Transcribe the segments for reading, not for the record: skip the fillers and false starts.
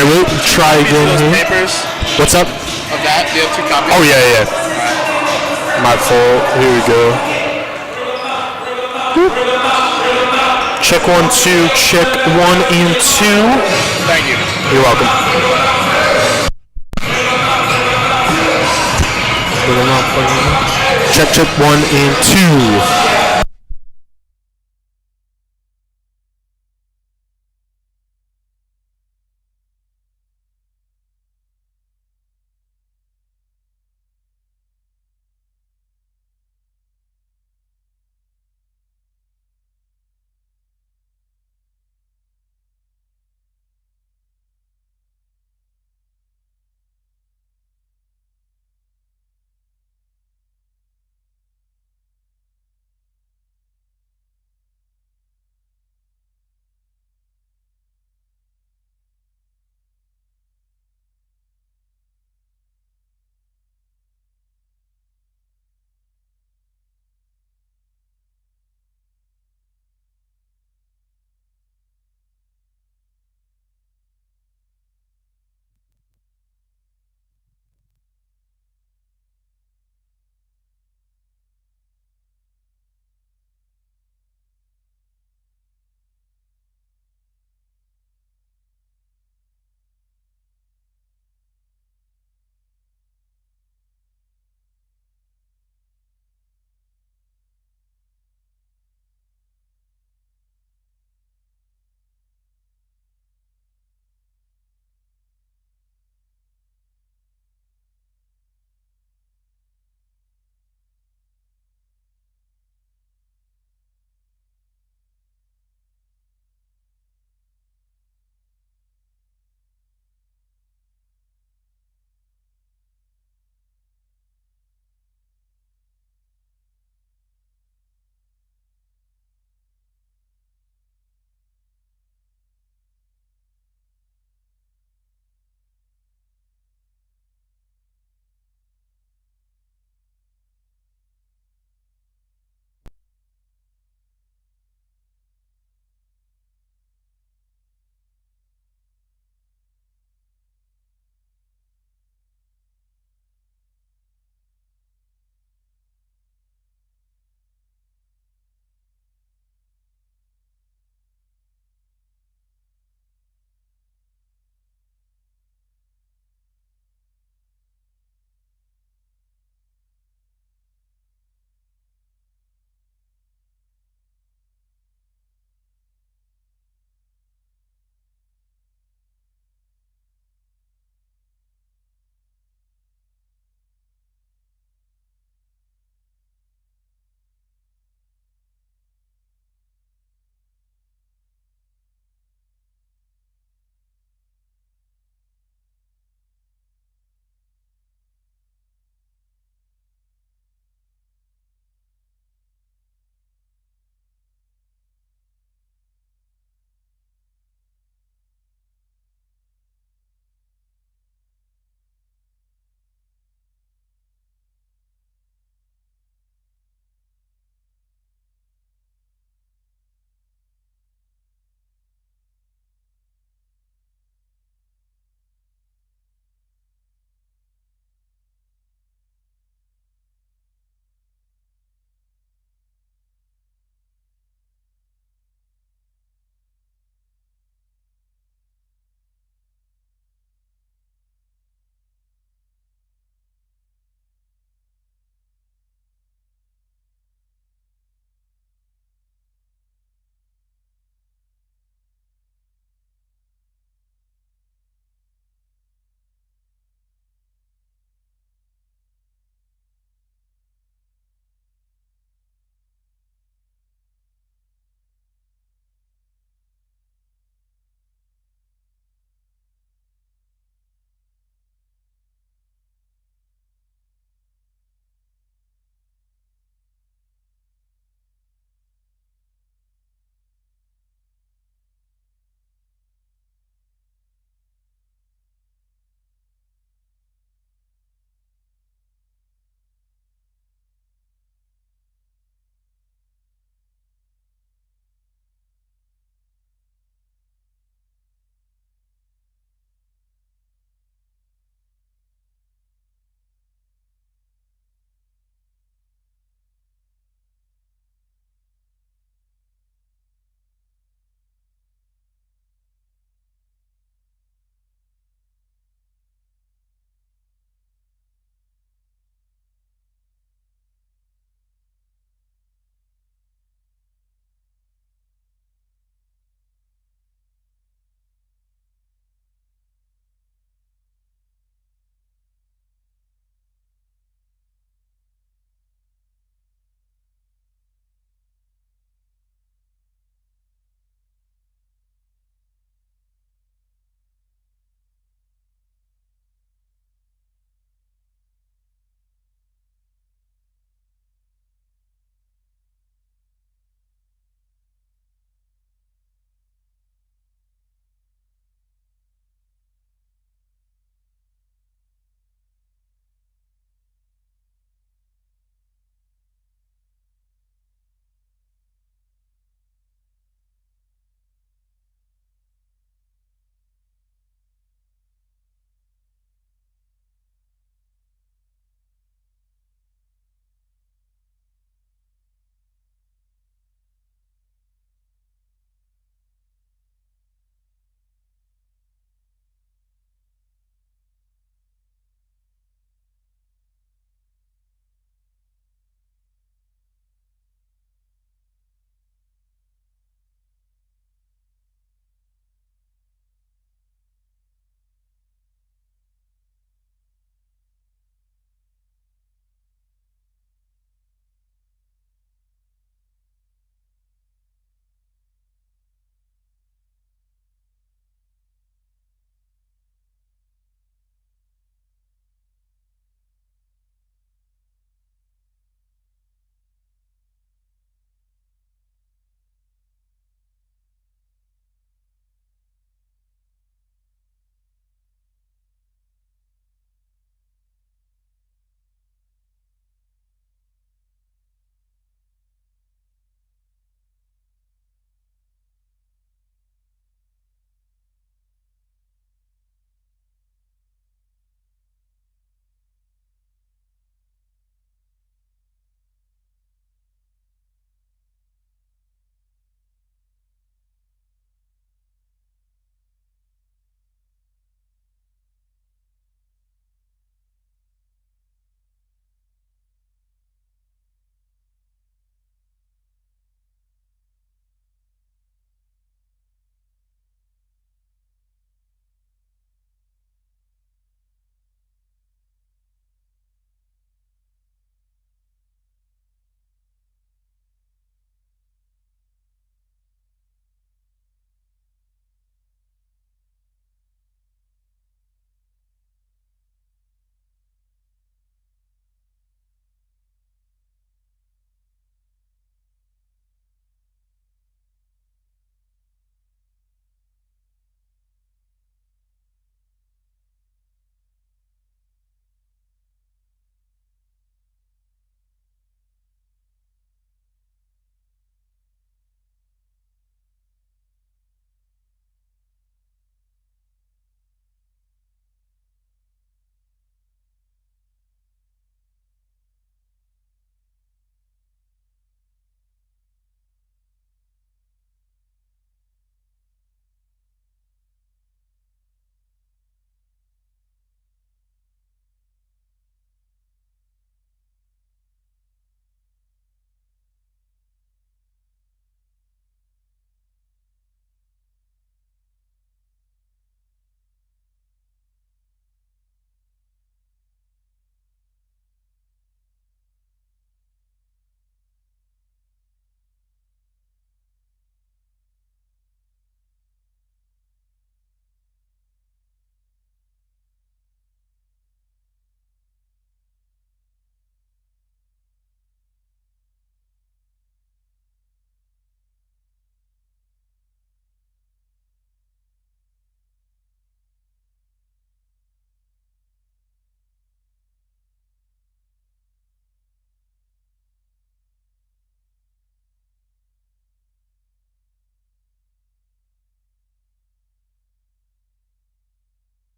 Alright, we'll try again Those here. papers What's up? of that. Do you have 2 copies? Oh, yeah. My fault. Here we go. Boop. Check 1, 2. Check 1 and 2. Thank you. You're welcome. Check 1 and 2.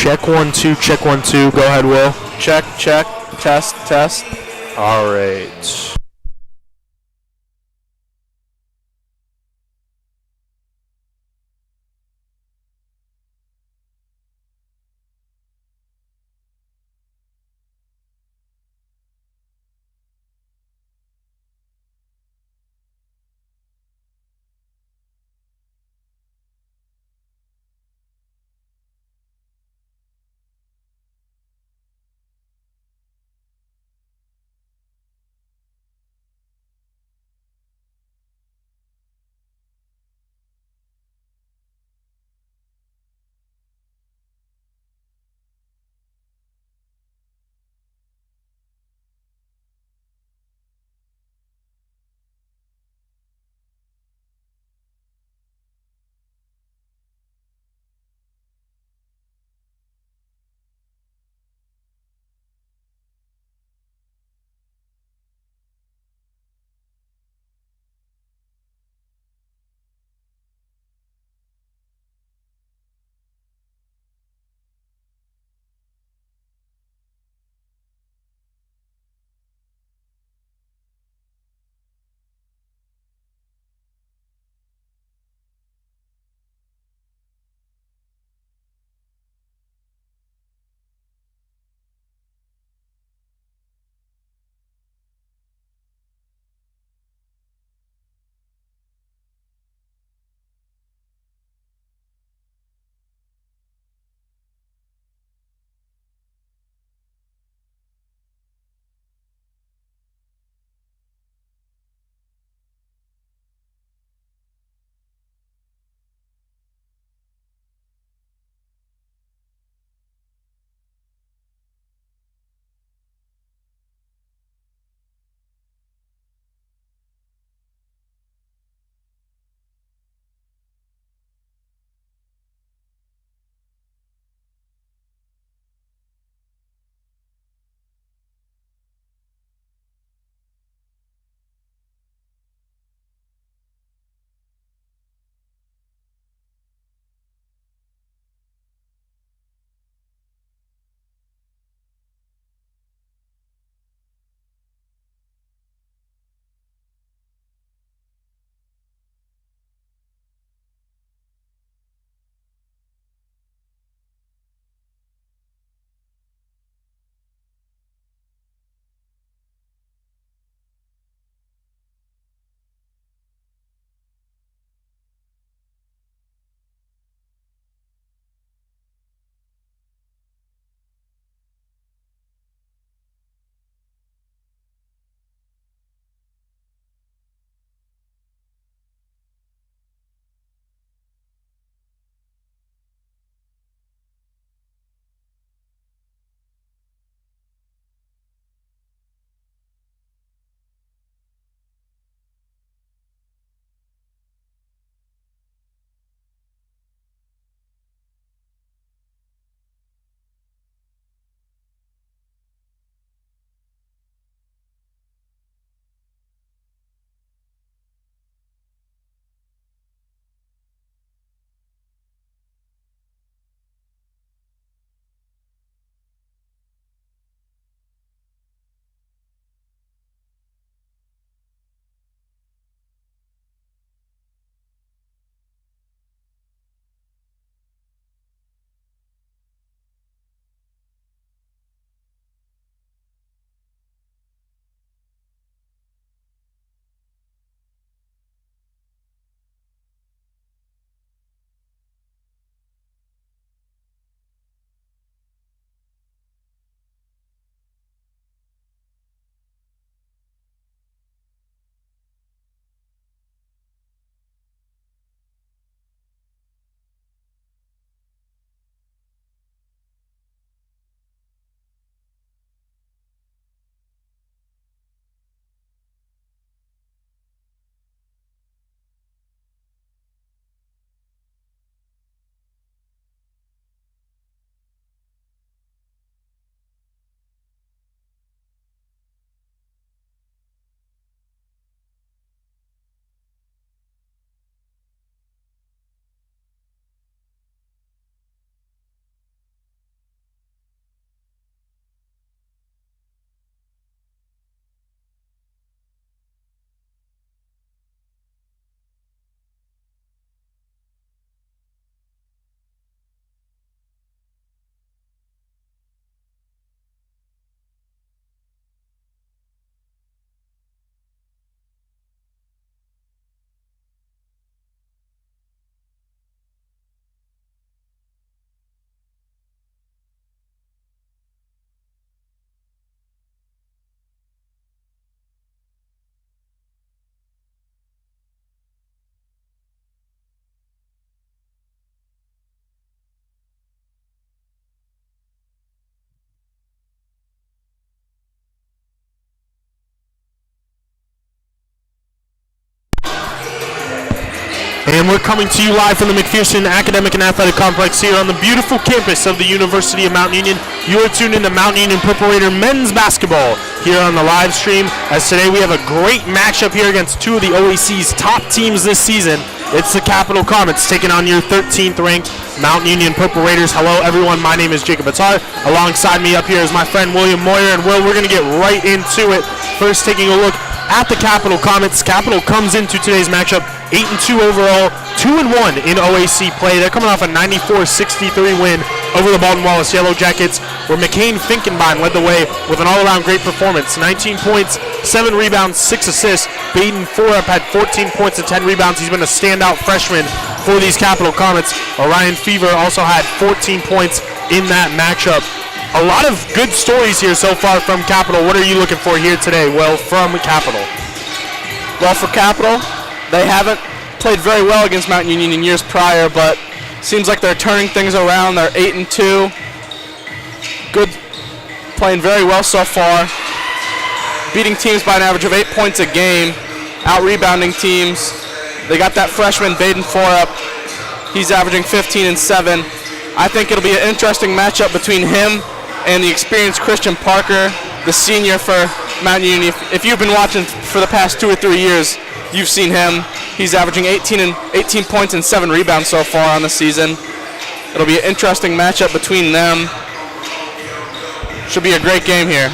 Check 1 2. Check 1 2. Go ahead, Will. Check, check, test, test. All right. And we're coming to you live from the McPherson Academic and Athletic Complex here on the beautiful campus of the University of Mount Union. You are tuned into Mount Union Purple Raider men's basketball here on the live stream. As today we have a great matchup here against two of the OAC's top teams this season. It's the Capital Comets taking on your 13th ranked Mount Union Purple Raiders. Hello everyone, my name is Jacob Attar. Alongside me up here is my friend William Moyer. And Will, we're going to get right into it. First, taking a look at the Capital Comets. Capital comes into today's matchup 8-2 overall, 2-1 in OAC play. They're coming off a 94-63 win over the Baldwin Wallace Yellow Jackets, where McCain Finkenbein led the way with an all-around great performance. 19 points, 7 rebounds, 6 assists. Baden Forup had 14 points and 10 rebounds. He's been a standout freshman for these Capital Comets. Orion Fever also had 14 points in that matchup. A lot of good stories here so far from Capital. What are you looking for here today, Will, from Capital? Well, for Capital, they haven't played very well against Mount Union in years prior, but seems like they're turning things around. They're 8-2. Good, playing very well so far. Beating teams by an average of 8 points a game. Out-rebounding teams. They got that freshman, Baden Forup. He's averaging 15 and 7. I think it'll be an interesting matchup between him and the experienced Christian Parker, the senior for Mount Union. If you've been watching for the past 2 or 3 years, you've seen him. He's averaging 18 points and 7 rebounds so far on the season. It'll be an interesting matchup between them. Should be a great game here.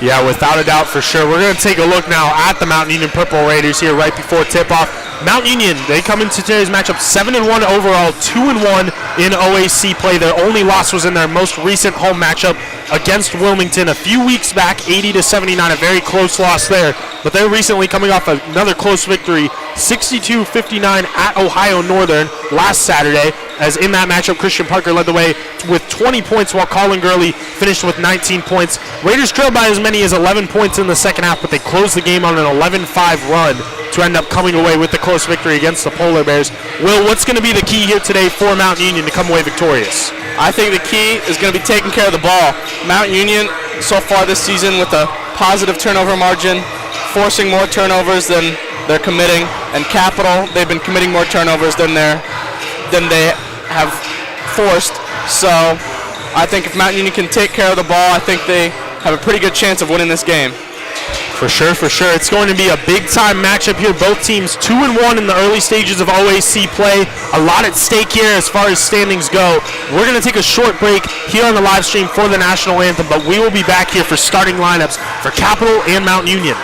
Yeah, without a doubt, for sure. We're going to take a look now at the Mount Union Purple Raiders here right before tip-off. Mount Union, they come into today's matchup 7-1 overall, 2-1 in OAC play. Their only loss was in their most recent home matchup against Wilmington a few weeks back, 80-79, a very close loss there. But they're recently coming off another close victory, 62-59 at Ohio Northern last Saturday, as in that matchup, Christian Parker led the way with 20 points while Colin Gurley finished with 19 points. Raiders trailed by as many as 11 points in the second half, but they closed the game on an 11-5 run to end up coming away with the close victory against the Polar Bears. Will, what's going to be the key here today for Mount Union to come away victorious? I think the key is going to be taking care of the ball. Mount Union, so far this season, with a positive turnover margin, forcing more turnovers than they're committing. And Capital, they've been committing more turnovers than they have forced. So I think if Mount Union can take care of the ball, I think they have a pretty good chance of winning this game. For sure, for sure. It's going to be a big-time matchup here. Both teams 2-1 in the early stages of OAC play. A lot at stake here as far as standings go. We're going to take a short break here on the live stream for the national anthem, but we will be back here for starting lineups for Capital and Mount Union.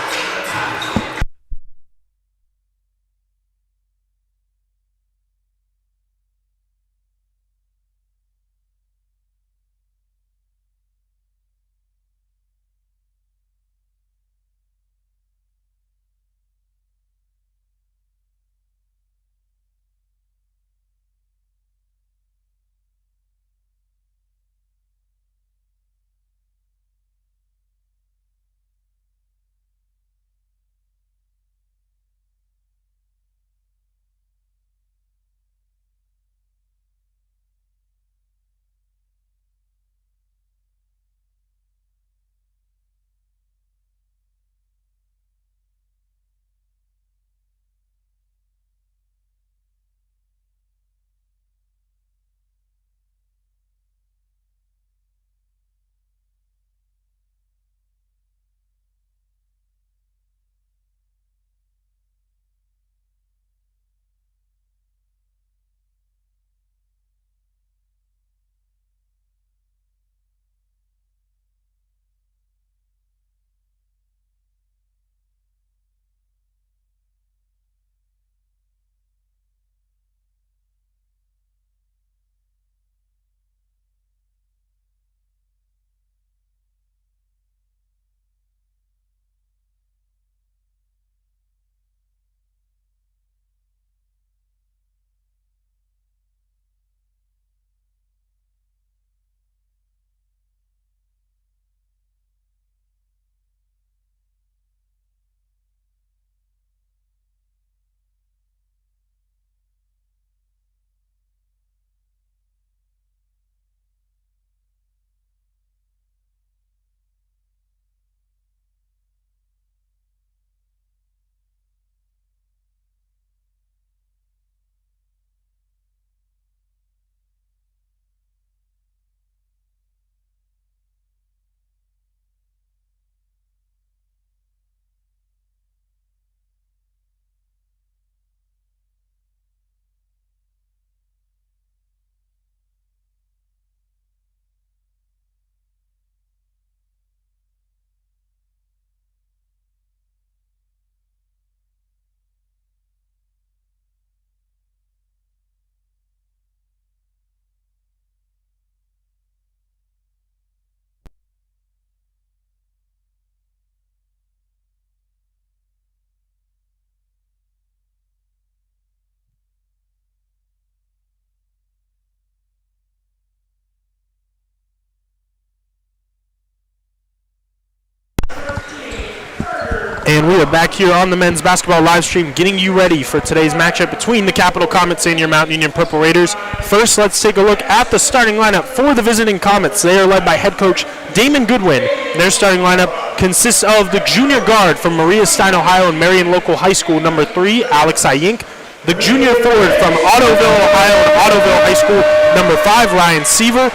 And we are back here on the men's basketball live stream getting you ready for today's matchup between the Capital Comets and your Mount Union Purple Raiders. First, let's take a look at the starting lineup for the visiting Comets. They are led by head coach Damon Goodwin. Their starting lineup consists of the junior guard from Maria Stein, Ohio and Marion Local High School, number 3, Alex Ayink. The junior forward from Ottoville, Ohio and Ottoville High School, number 5, Ryan Seaver.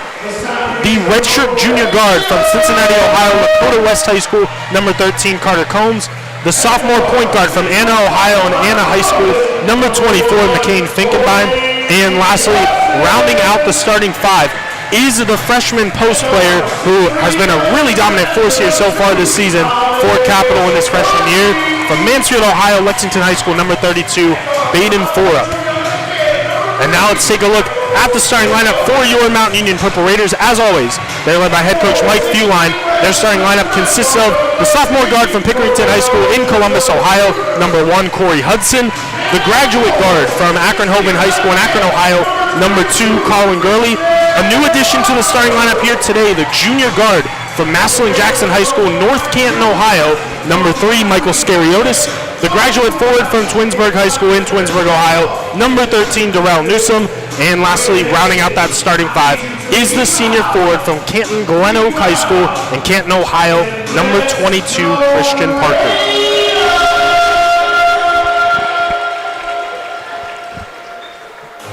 The redshirt junior guard from Cincinnati, Ohio, Lakota West High School, number 13, Carter Combs. The sophomore point guard from Anna, Ohio and Anna High School, number 24, McCain Finkenbein. And lastly, rounding out the starting 5 is the freshman post player who has been a really dominant force here so far this season for Capital in his freshman year. From Mansfield, Ohio, Lexington High School, number 32, Baden Forup. And now let's take a look at the starting lineup for your Mount Union Purple Raiders. As always, they're led by head coach Mike Feuline. Their starting lineup consists of the sophomore guard from Pickerington High School in Columbus, Ohio, number 1, Corey Hudson. The graduate guard from Akron-Hoban High School in Akron, Ohio, number 2, Colin Gurley. A new addition to the starting lineup here today, the junior guard from Massillon-Jackson High School, North Canton, Ohio, number 3, Michael Scariotis. The graduate forward from Twinsburg High School in Twinsburg, Ohio, number 13, Darrell Newsom. And lastly, rounding out that starting 5 is the senior forward from Canton Glen Oak High School in Canton, Ohio, number 22, Christian Parker.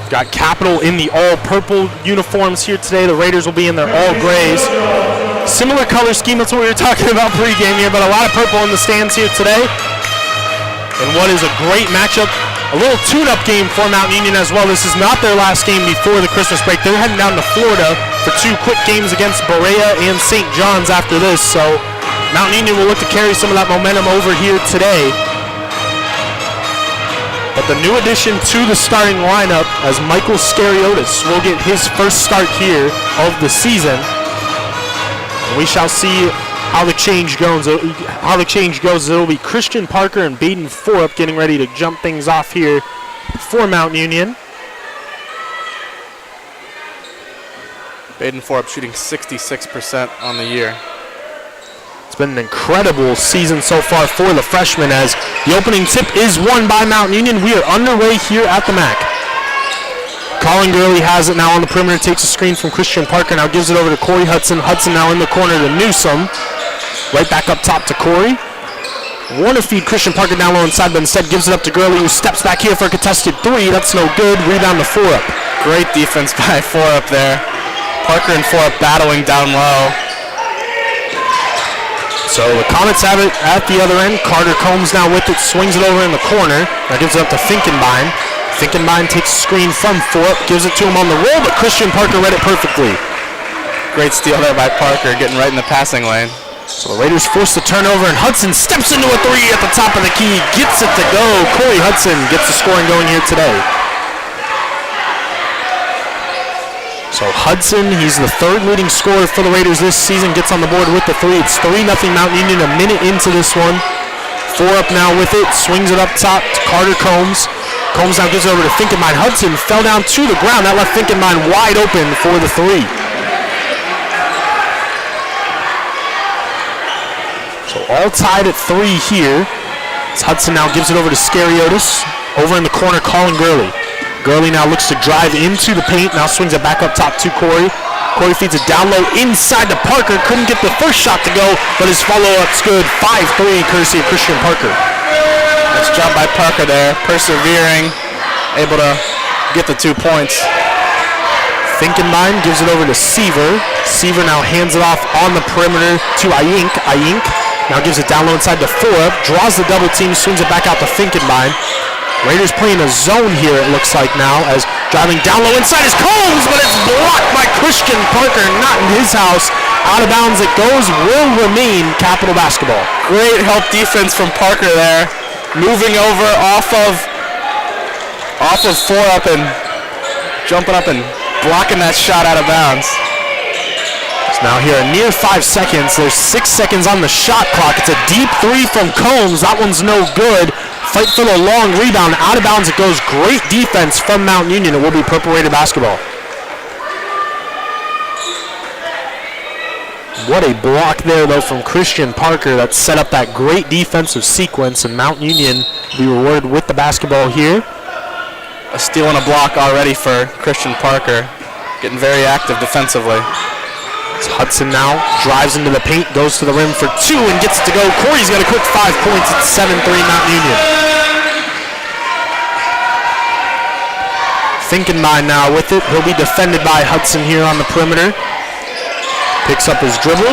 Got Capital in the all-purple uniforms here today. The Raiders will be in their all-grays. Similar color scheme, that's what we were talking about pregame here, but a lot of purple in the stands here today. And what is a great matchup, a little tune-up game for Mount Union as well. This is not their last game before the Christmas break. They're heading down to Florida for 2 quick games against Berea and St. John's after this. So Mount Union will look to carry some of that momentum over here today. But the new addition to the starting lineup as Michael Scariotis will get his first start here of the season. And we shall see how the change goes. It'll be Christian Parker and Baden Forup getting ready to jump things off here for Mount Union. Baden Forup shooting 66% on the year. It's been an incredible season so far for the freshmen as the opening tip is won by Mount Union. We are underway here at the MAC. Colin Gurley has it now on the perimeter, takes a screen from Christian Parker, now gives it over to Corey Hudson. Hudson now in the corner to Newsom. Right back up top to Corey. Want to feed Christian Parker down low inside, but instead gives it up to Gurley, who steps back here for a contested 3. That's no good. Rebound to Forup. Great defense by Forup there. Parker and Forup battling down low. So the Comets have it at the other end. Carter Combs now with it, swings it over in the corner. Now gives it up to Finkenbein. Finkenbein takes a screen from Forup, gives it to him on the roll, but Christian Parker read it perfectly. Great steal there by Parker, getting right in the passing lane. So the Raiders force the turnover, and Hudson steps into a 3 at the top of the key, gets it to go. Corey Hudson gets the scoring going here today. So Hudson, he's the 3rd leading scorer for the Raiders this season, gets on the board with the 3. It's 3-0 Mount Union, a minute into this one. Forup now with it, swings it up top to Carter Combs. Combs now gives it over to Finkenbein. Hudson fell down to the ground. That left Finkenbein wide open for the 3. So all tied at 3 here. As Hudson now gives it over to Scariotis. Over in the corner, Colin Gurley. Gurley now looks to drive into the paint. Now swings it back up top to Corey. Corey feeds it down low inside to Parker. Couldn't get the first shot to go, but his follow-up's good. 5-3 courtesy of Christian Parker. Nice job by Parker there, persevering, able to get the 2 points. Finkenbein gives it over to Seaver. Seaver now hands it off on the perimeter to Ayink. Ayink now gives it down low inside to Forup. Draws the double team, swings it back out to Finkenbein. Raiders playing a zone here, it looks like now, as driving down low inside is Combs, but it's blocked by Christian Parker, not in his house. Out of bounds it goes, will remain Capital basketball. Great help defense from Parker there. Moving over off of Forup and jumping up and blocking that shot out of bounds. So now here, a near 5 seconds. There's 6 seconds on the shot clock. It's a deep 3 from Combs. That one's no good. Fight for the long rebound. Out of bounds it goes. Great defense from Mount Union. It will be Purple Raider basketball. What a block there, though, from Christian Parker that set up that great defensive sequence, and Mount Union will be rewarded with the basketball here. A steal and a block already for Christian Parker. Getting very active defensively. As Hudson now drives into the paint, goes to the rim for 2 and gets it to go. Corey's got a quick 5 points. It's 7-3 Mount Union. Finkenbein now with it. He'll be defended by Hudson here on the perimeter. Picks up his dribble.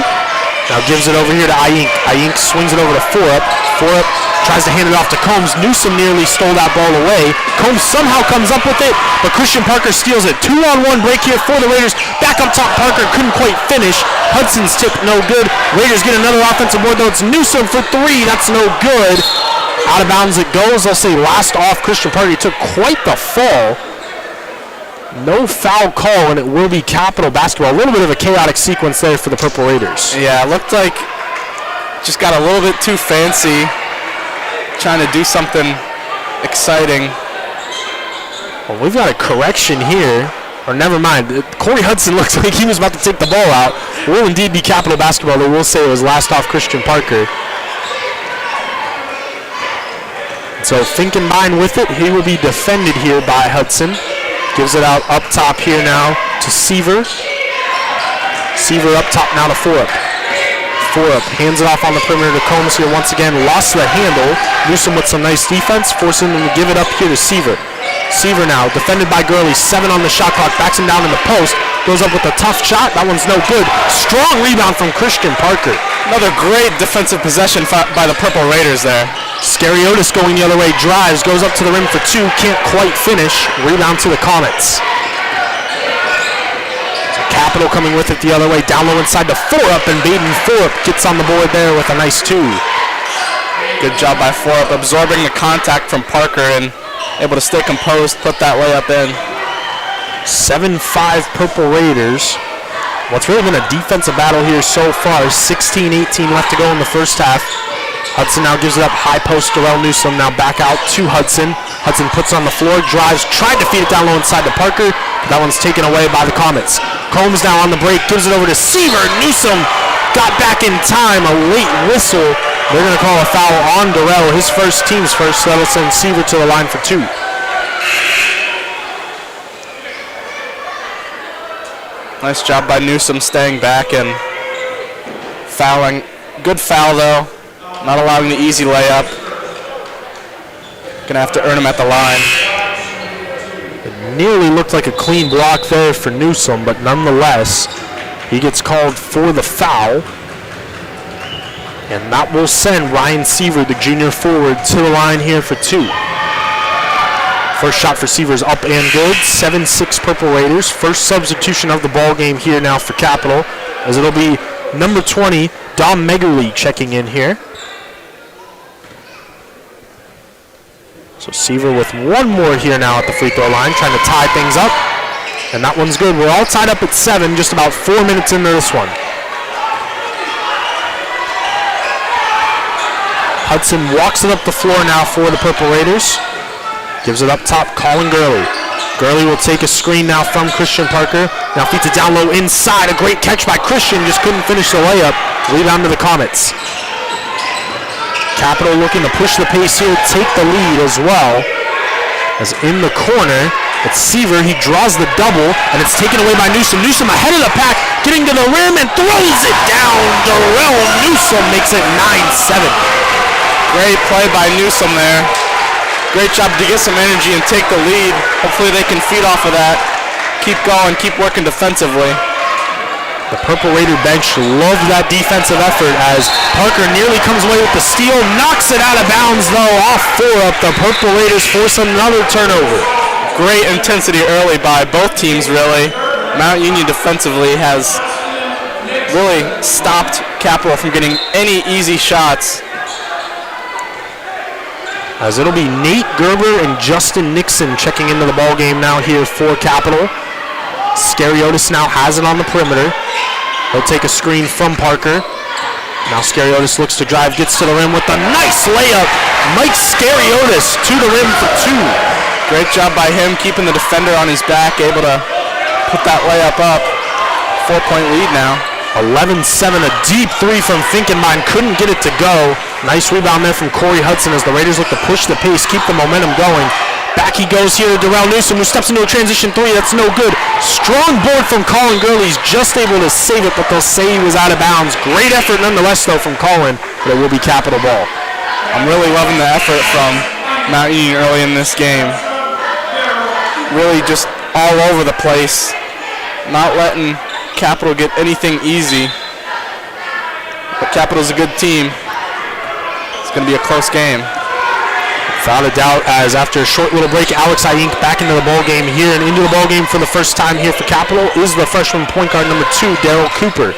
Now gives it over here to Ayink. Ayink swings it over to Forup. Forup tries to hand it off to Combs. Newsom nearly stole that ball away. Combs somehow comes up with it, but Christian Parker steals it. 2-on-1 break here for the Raiders. Back up top, Parker couldn't quite finish. Hudson's tip, no good. Raiders get another offensive board, though. It's Newsom for 3. That's no good. Out of bounds it goes. I'll say last off Christian Parker. He took quite the fall. No foul call, and it will be Capital basketball. A little bit of a chaotic sequence there for the Purple Raiders. Yeah, it looked like just got a little bit too fancy, trying to do something exciting. Well, we've got a correction here. Or never mind. Corey Hudson looks like he was about to take the ball out. It will indeed be Capital basketball. They will say it was last off Christian Parker. So Finkenbein with it. He will be defended here by Hudson. Gives it out up top here now to Seaver. Seaver up top now to Forup. Forup hands it off on the perimeter to Combs here once again. Lost the handle. Newsom with some nice defense, forcing him to give it up here to Seaver. Seaver now defended by Gurley. 7 on the shot clock. Backs him down in the post. Goes up with a tough shot. That one's no good. Strong rebound from Christian Parker. Another great defensive possession by the Purple Raiders there. Scariotis going the other way, drives, goes up to the rim for 2, can't quite finish. Rebound to the Comets. So Capital coming with it the other way, down low inside to Forup, and Baden Forup gets on the board there with a nice 2. Good job by Forup, absorbing the contact from Parker and able to stay composed, put that way up in. 7-5 Purple Raiders. What's really been a defensive battle here so far. 16-18 left to go in the first half. Hudson now gives it up, high post, Darrell Newsom now back out to Hudson. Hudson puts it on the floor, drives, tried to feed it down low inside to Parker. That one's taken away by the Comets. Combs now on the break, gives it over to Seaver. Newsom got back in time, a late whistle. They're going to call a foul on Darrell, his first, team's first, so that'll send Seaver to the line for 2. Nice job by Newsom staying back and fouling. Good foul though. Not allowing the easy layup. Gonna have to earn him at the line. It nearly looked like a clean block there for Newsom, but nonetheless, he gets called for the foul. And that will send Ryan Seaver, the junior forward, to the line here for 2. First shot for Seaver is up and good. 7-6 Purple Raiders. First substitution of the ball game here now for Capital, as it'll be number 20, Dom Megerly, checking in here. So Seaver with one more here now at the free throw line, trying to tie things up. And that one's good. We're all tied up at 7, just about 4 minutes into this one. Hudson walks it up the floor now for the Purple Raiders. Gives it up top, Colin Gurley. Gurley will take a screen now from Christian Parker. Now feeds it down low inside. A great catch by Christian, just couldn't finish the layup. Rebound to the Comets. Capital looking to push the pace here, take the lead as well. As in the corner, it's Seaver. He draws the double, and it's taken away by Newsom. Newsom ahead of the pack, getting to the rim and throws it down. Darrell Newsom makes it 9-7. Great play by Newsom there. Great job to get some energy and take the lead. Hopefully they can feed off of that. Keep going, keep working defensively. The Purple Raider bench loved that defensive effort as Parker nearly comes away with the steal, knocks it out of bounds though, off Forup. The Purple Raiders force another turnover. Great intensity early by both teams really. Mount Union defensively has really stopped Capital from getting any easy shots. As it'll be Nate Gerber and Justin Nixon checking into the ball game now here for Capital. Scariotis now has it on the perimeter. He'll take a screen from Parker. Now Scariotis looks to drive, gets to the rim with a nice layup. Mike Scariotis to the rim for 2. Great job by him keeping the defender on his back, able to put that layup up. 4-point lead now. 11-7, a deep three from Finkenbein. Couldn't get it to go. Nice rebound there from Corey Hudson as the Raiders look to push the pace, keep the momentum going. Back he goes here to Darrell Newsom, who steps into a transition three. That's no good. Strong board from Colin Gurley. He's just able to save it, but they'll say he was out of bounds. Great effort nonetheless, though, from Colin, but it will be Capital ball. I'm really loving the effort from Mount Union early in this game. Really just all over the place. Not letting Capital get anything easy. But Capital's a good team. It's going to be a close game. Without a doubt, as after a short little break, Alex Ayink back into the ball game here, and into the ball game for the first time here for Capital is the freshman point guard number 2, Daryl Cooper.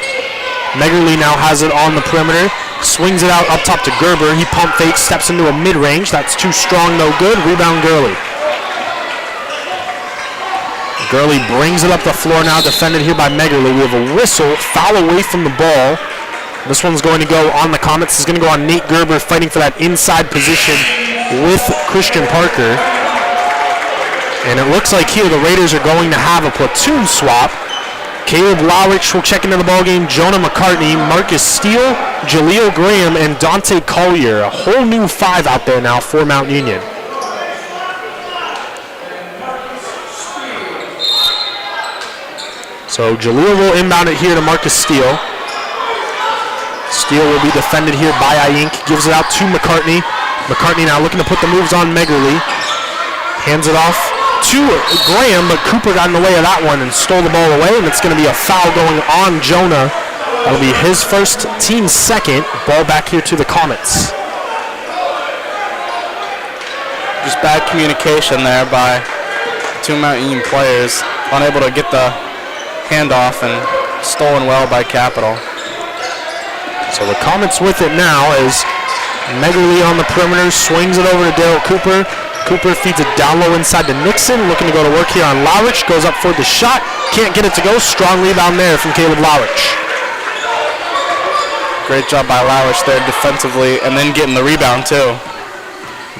Megerle now has it on the perimeter, swings it out up top to Gerber. He pump fakes, steps into a mid-range. That's too strong, no good. Rebound Gurley. Gurley brings it up the floor now, defended here by Megerle. We have a whistle, foul away from the ball. This one's going to go on the Comets. It's going to go on Nate Gerber, fighting for that inside position with Christian Parker. And it looks like here the Raiders are going to have a platoon swap. Caleb Lowrich will check into the ballgame. Jonah McCartney, Marcus Steele, Jaleel Graham, and Dante Collier. A whole new 5 out there now for Mount Union. So Jaleel will inbound it here to Marcus Steele. Steele will be defended here by Ayink. Gives it out to McCartney. McCartney now looking to put the moves on Megerle. Hands it off to Graham, but Cooper got in the way of that one and stole the ball away, and it's going to be a foul going on Jonah. That'll be his first, team second. Ball back here to the Comets. Just bad communication there by 2 Mount Union players. Unable to get the handoff and stolen well by Capital. So the Comets with it now as Megerle on the perimeter swings it over to Daryl Cooper. Cooper feeds it down low inside to Nixon, looking to go to work here on Lowrich. Goes up for the shot, can't get it to go. Strong rebound there from Caleb Lowrich. Great job by Lowrich there defensively, and then getting the rebound too.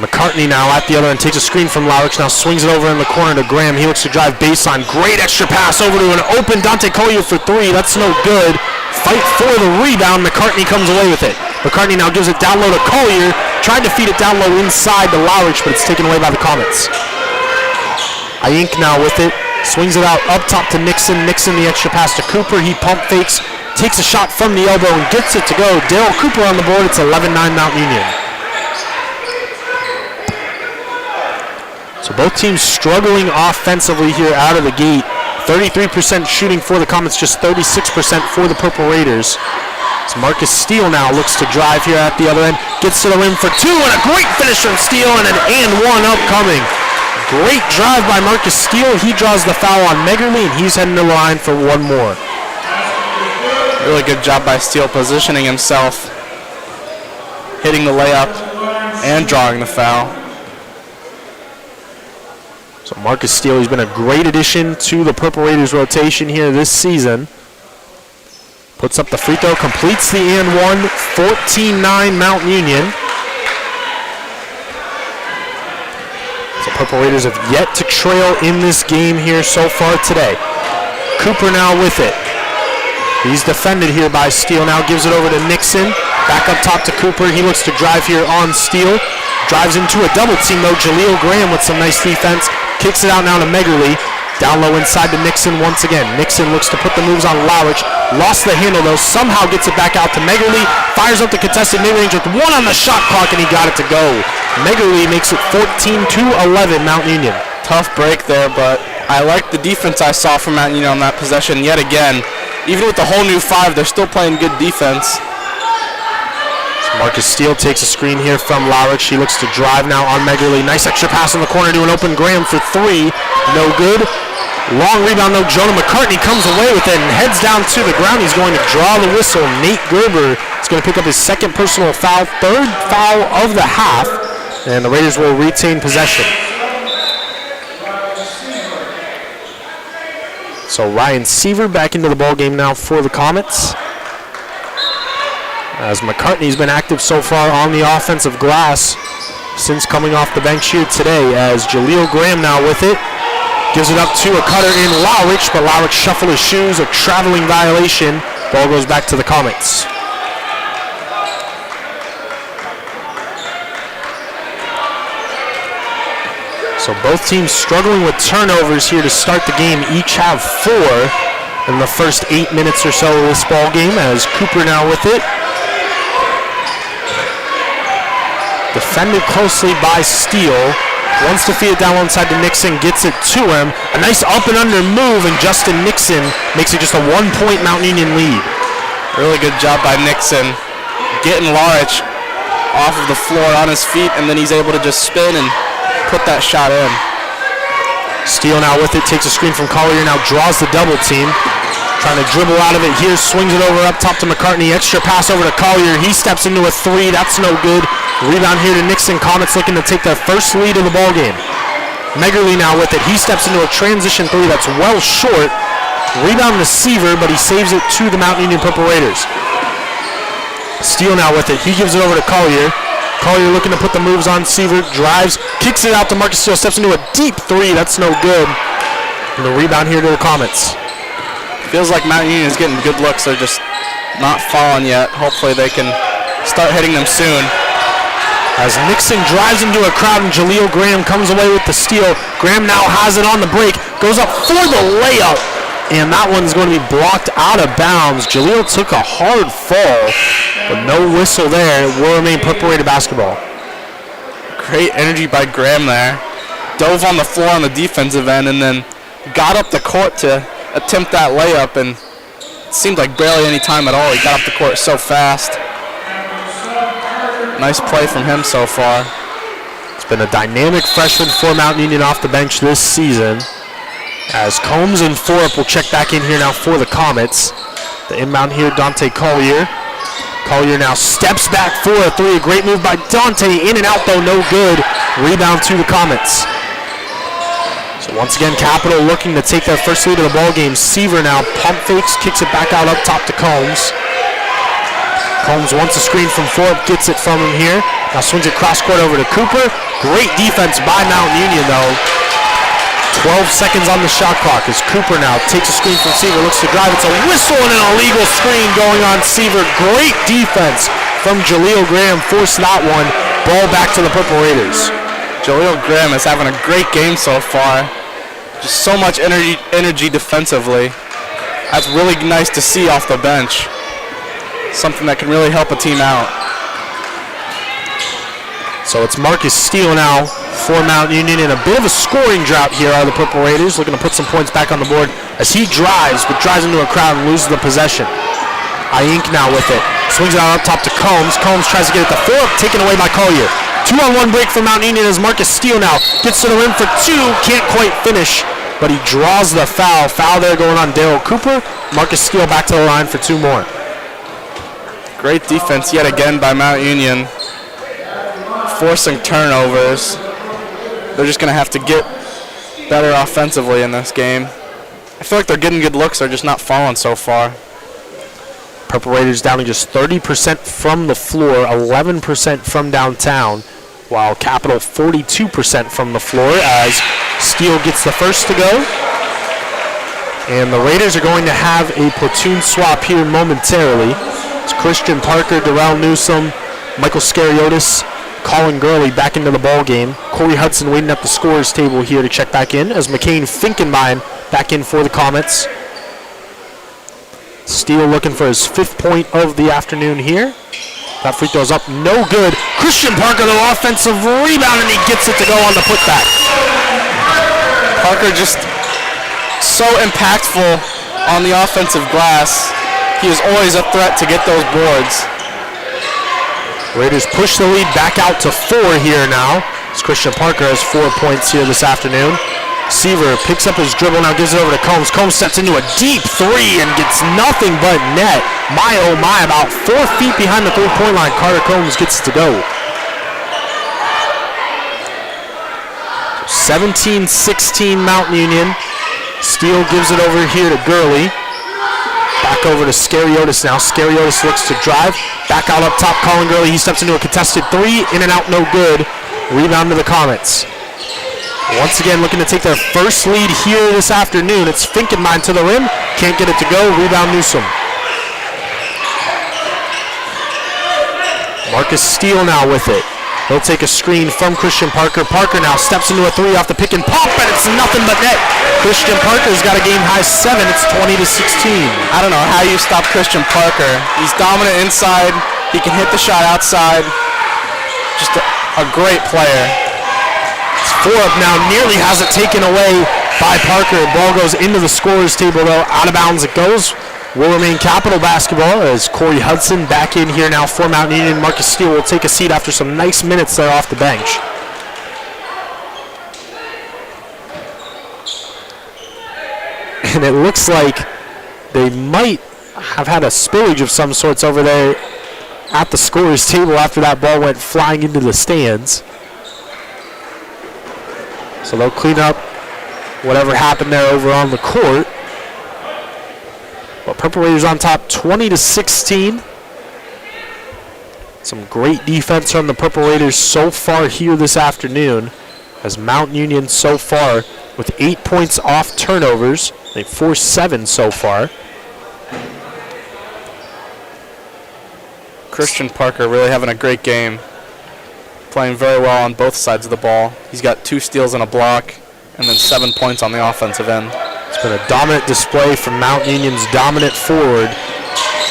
McCartney now at the other end takes a screen from Lowrich, now swings it over in the corner to Graham. He looks to drive baseline. Great extra pass over to an open Dante Collier for 3. That's no good. Fight for the rebound. McCartney comes away with it. McCartney now gives it down low to Collier. Tried to feed it down low inside to Lowrich, but it's taken away by the Comets. Ayink now with it. Swings it out up top to Nixon. Nixon the extra pass to Cooper. He pump fakes. Takes a shot from the elbow and gets it to go. Daryl Cooper on the board. It's 11-9 Mount Union. So both teams struggling offensively here out of the gate. 33% shooting for the Comets, just 36% for the Purple Raiders. So Marcus Steele now looks to drive here at the other end. Gets to the rim for 2, and a great finish from Steele, and an and 1 upcoming. Great drive by Marcus Steele. He draws the foul on Megerle, and he's heading to the line for 1 more. Really good job by Steele positioning himself, hitting the layup, and drawing the foul. So Marcus Steele, he's been a great addition to the Purple Raiders rotation here this season. Puts up the free throw, completes the and 1, 14-9 Mount Union. So Purple Raiders have yet to trail in this game here so far today. Cooper now with it. He's defended here by Steele, now gives it over to Nixon. Back up top to Cooper, he looks to drive here on Steele. Drives into a double team though, Jaleel Graham with some nice defense. Kicks it out now to Megerle. Down low inside to Nixon once again. Nixon looks to put the moves on Lowrich. Lost the handle though, somehow gets it back out to Megerle. Fires up the contested mid-range with 1 on the shot clock, and he got it to go. Megerle makes it 14-11 Mount Union. Tough break there, but I like the defense I saw from Mount Union on that possession yet again. Even with the whole new 5, they're still playing good defense. Marcus Steele takes a screen here from Lowrich. He looks to drive now on Megerle. Nice extra pass in the corner to an open Graham for 3. No good. Long rebound though. Jonah McCartney comes away with it and heads down to the ground. He's going to draw the whistle. Nate Gerber is going to pick up his 2nd personal foul, 3rd foul of the half, and the Raiders will retain possession. So Ryan Seaver back into the ballgame now for the Comets, as McCartney's been active so far on the offensive glass since coming off the bench here today, as Jaleel Graham now with it. Gives it up to a cutter in Lowrich, but Lowrich shuffled his shoes, a traveling violation Ball goes back to the Comets. So both teams struggling with turnovers here to start the game. Each have 4 in the first 8 minutes or so of this ball game, as Cooper now with it. Defended closely by Steele. Wants to feed it down one side to Nixon, gets it to him. A nice up and under move, and Justin Nixon makes it just a 1-point Mount Union lead. Really good job by Nixon, getting Larich off of the floor on his feet, and then he's able to just spin and put that shot in. Steele now with it, takes a screen from Collier, now draws the double team. Trying to dribble out of it here, swings it over up top to McCartney. Extra pass over to Collier. He steps into a 3. That's no good. Rebound here to Nixon. Comets looking to take their first lead of the ball game. Megerly now with it. He steps into a transition 3 that's well short. Rebound to Seaver, but he saves it to the Mount Union Purple Raiders. Steele now with it. He gives it over to Collier. Collier looking to put the moves on. Seaver drives, kicks it out to Marcus Steele. Steps into a deep 3. That's no good. And the rebound here to the Comets. Feels like Mount Union is getting good looks. They're just not falling yet. Hopefully they can start hitting them soon. As Nixon drives into a crowd and Jaleel Graham comes away with the steal. Graham now has it on the break. Goes up for the layup. And that one's going to be blocked out of bounds. Jaleel took a hard fall, but no whistle there. It will remain Purple Raider basketball. Great energy by Graham there. Dove on the floor on the defensive end and then got up the court to attempt that layup, and it seemed like barely any time at all. He got up the court so fast. Nice play from him so far. It's been a dynamic freshman for Mount Union off the bench this season. As Combs and Forup will check back in here now for the Comets. The inbound here, Dante Collier. Collier now steps back for a 3. A great move by Dante. In and out though, no good. Rebound to the Comets. So once again, Capital looking to take their first lead of the ball game. Seaver now pump fakes, kicks it back out up top to Combs. Combs wants a screen from Forup, gets it from him here. Now swings it cross court over to Cooper. Great defense by Mount Union though. 12 seconds on the shot clock as Cooper now takes a screen from Seaver, looks to drive. It's a whistle and an illegal screen going on Seaver. Great defense from Jaleel Graham, forced that one. Ball back to the Purple Raiders. Jaleel Graham is having a great game so far. Just so much energy defensively. That's really nice to see off the bench. Something that can really help a team out. So it's Marcus Steele now for Mount Union in a bit of a scoring drought here are the Purple Raiders, looking to put some points back on the board as he drives, but drives into a crowd and loses the possession. Iyink now with it. Swings it out up top to Combs. Combs tries to get it to Forup, taken away by Collier. 2-on-1 break for Mount Union as Marcus Steele now gets to the rim for 2. Can't quite finish, but he draws the foul. Foul there going on Daryl Cooper. Marcus Steele back to the line for 2 more. Great defense yet again by Mount Union. Forcing turnovers. They're just going to have to get better offensively in this game. I feel like they're getting good looks. They're just not falling so far. Purple Raiders down to just 30% from the floor, 11% from downtown, while Capital 42% from the floor as Steele gets the first to go. And the Raiders are going to have a platoon swap here momentarily. It's Christian Parker, Darrell Newsome, Michael Scariotis, Colin Gurley back into the ball game. Corey Hudson waiting at the scorer's table here to check back in as McCain Finkenbein back in for the Comets. Steele looking for his 5th point of the afternoon here. That free throw's up, no good. Christian Parker, the offensive rebound, and he gets it to go on the putback. Parker just so impactful on the offensive glass. He is always a threat to get those boards. Raiders push the lead back out to 4 here now. As Christian Parker has 4 points here this afternoon. Seaver picks up his dribble, now gives it over to Combs. Combs steps into a deep 3 and gets nothing but net. My oh my, about 4 feet behind the 3-point line. Carter Combs gets to go. 17-16 Mount Union. Steele gives it over here to Gurley. Back over to Scariotis now. Scariotis looks to drive. Back out up top, Colin Gurley. He steps into a contested 3. In and out, no good. Rebound to the Comets. Once again, looking to take their first lead here this afternoon. It's Finkenbein to the rim. Can't get it to go. Rebound Newsome. Marcus Steele now with it. He'll take a screen from Christian Parker. Parker now steps into a three off the pick and pop, and it's nothing but net. Christian Parker's got a game high 7. It's 20-16. I don't know how you stop Christian Parker. He's dominant inside. He can hit the shot outside. Just a great player. Forup now nearly has it taken away by Parker. Ball goes into the scorer's table, though. Out of bounds it goes. Will remain Capital basketball as Corey Hudson back in here now for Mount Union. Marcus Steele will take a seat after some nice minutes there off the bench. And it looks like they might have had a spillage of some sorts over there at the scorer's table after that ball went flying into the stands. So they'll clean up whatever happened there over on the court. But Purple Raiders on top 20-16. Some great defense from the Purple Raiders so far here this afternoon, as Mount Union so far with 8 points off turnovers. They've forced 7 so far. Christian Parker really having a great game. Playing very well on both sides of the ball. He's got 2 steals and a block, and then 7 points on the offensive end. It's been a dominant display from Mount Union's dominant forward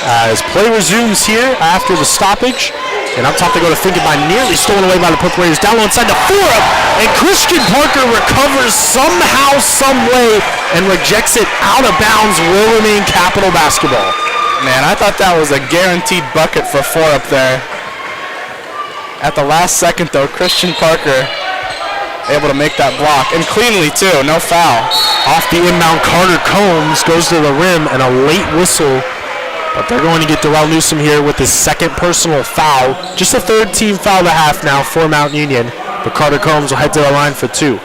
as play resumes here after the stoppage. And up top they go to Finkenbein, nearly stolen away by the Purple Raiders. Down low inside to Forup, and Christian Parker recovers somehow, some way, and rejects it out of bounds. Will remain Capital basketball. Man, I thought that was a guaranteed bucket for Forup there. At the last second, though, Christian Parker able to make that block, and cleanly, too. No foul. Off the inbound, Carter Combs goes to the rim, and a late whistle. But they're going to get Darrell Newsom here with his second personal foul. Just a third team foul and a half now for Mount Union. But Carter Combs will head to the line for 2.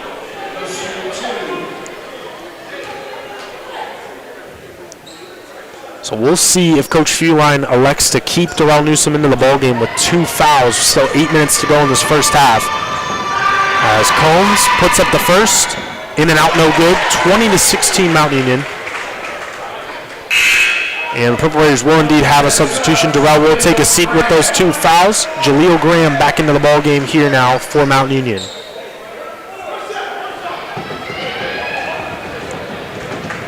So we'll see if Coach Feuerlein elects to keep Darrell Newsom into the ballgame with 2 fouls. Still 8 minutes to go in this first half. As Combs puts up the first, in and out, no good. 20-16 Mount Union. And the Purple Raiders will indeed have a substitution. Darrell will take a seat with those 2 fouls. Jaleel Graham back into the ballgame here now for Mount Union.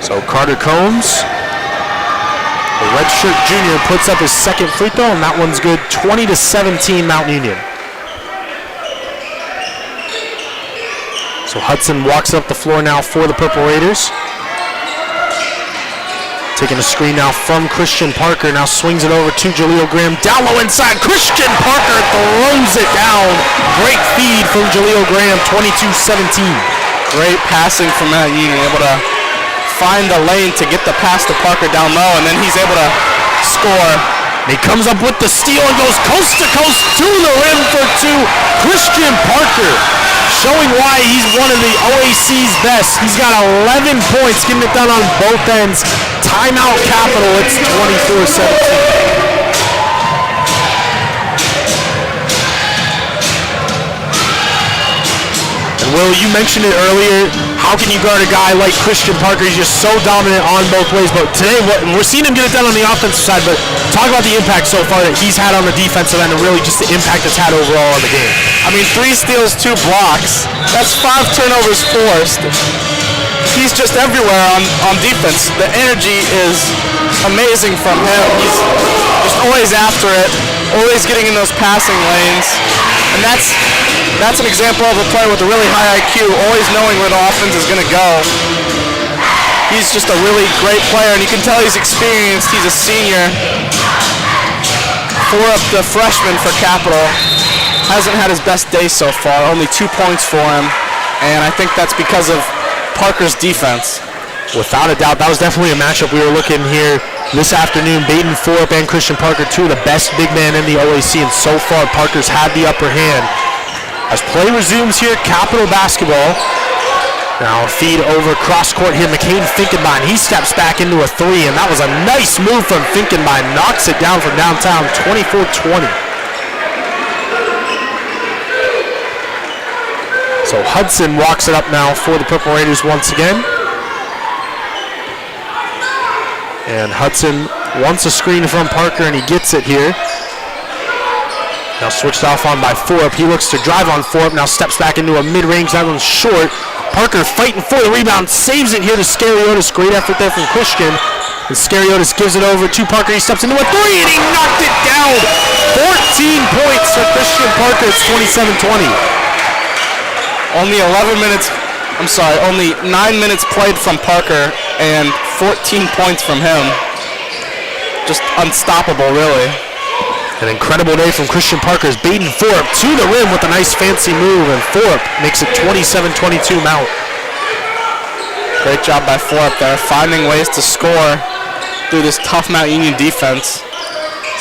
So Carter Combs, the redshirt junior, puts up his second free throw, and that one's good. 20-17 Mount Union. So Hudson walks up the floor now for the Purple Raiders. Taking a screen now from Christian Parker. Now swings it over to Jaleel Graham. Down low inside. Christian Parker throws it down. Great feed from Jaleel Graham. 22-17. Great passing from Mount Union. Able to find the lane to get the pass to Parker down low, and then he's able to score. He comes up with the steal and goes coast to coast to the rim for 2. Christian Parker showing why he's one of the OAC's best. He's got 11 points, getting it done on both ends. Timeout Capital, it's 24-17. And Will, you mentioned it earlier. How can you guard a guy like Christian Parker? He's just so dominant on both ways. But today, we're seeing him get it done on the offensive side, but talk about the impact so far that he's had on the defensive end and really just the impact it's had overall on the game. I mean, 3 steals, 2 blocks. That's 5 turnovers forced. He's just everywhere on defense. The energy is amazing from him. He's just always after it, always getting in those passing lanes. And that's an example of a player with a really high IQ, always knowing where the offense is going to go. He's just a really great player, and you can tell he's experienced. He's a senior. Forup, the freshman for Capital, hasn't had his best day so far. Only 2 points for him, and I think that's because of Parker's defense. Without a doubt, that was definitely a matchup we were looking here this afternoon. Baden Forup and Christian Parker, 2 of the best big men in the OAC, and so far Parker's had the upper hand. As play resumes here, Capital basketball. Now a feed over cross court here, McCain Finkenbein. He steps back into a 3, and that was a nice move from Finkenbein. Knocks it down from downtown, 24-20. So Hudson walks it up now for the Purple Raiders once again. And Hudson wants a screen from Parker, and he gets it here. Now switched off on by Forup. He looks to drive on Forup. Now steps back into a mid-range. That one's short. Parker fighting for the rebound. Saves it here to Scariotis. Great effort there from Christian. And Scariotis gives it over to Parker. He steps into a three, and he knocked it down. 14 points for Christian Parker. It's 27-20. Only 9 minutes played from Parker and 14 points from him. Just unstoppable, really. An incredible day from Christian Parker as Baden Forup to the rim with a nice fancy move, and Forup makes it 27-22 Mount. Great job by Forup there, finding ways to score through this tough Mount Union defense.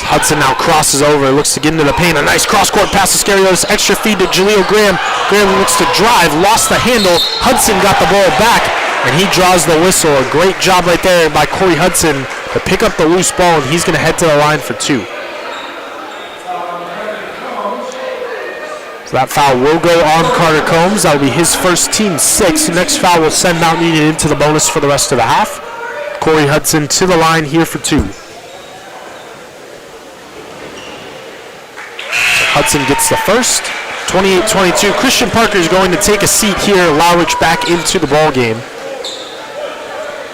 Hudson now crosses over, looks to get into the paint. A nice cross-court pass to Scariotis. Extra feed to Jaleel Graham. Graham looks to drive, lost the handle. Hudson got the ball back, and he draws the whistle. A great job right there by Corey Hudson to pick up the loose ball, and he's going to head to the line for two. So that foul will go on Carter Combs. That will be his first, team 6. The next foul will send Mount Union into the bonus for the rest of the half. Corey Hudson to the line here for two. Hudson gets the first. 28-22. Christian Parker is going to take a seat here. Lowrich back into the ball game.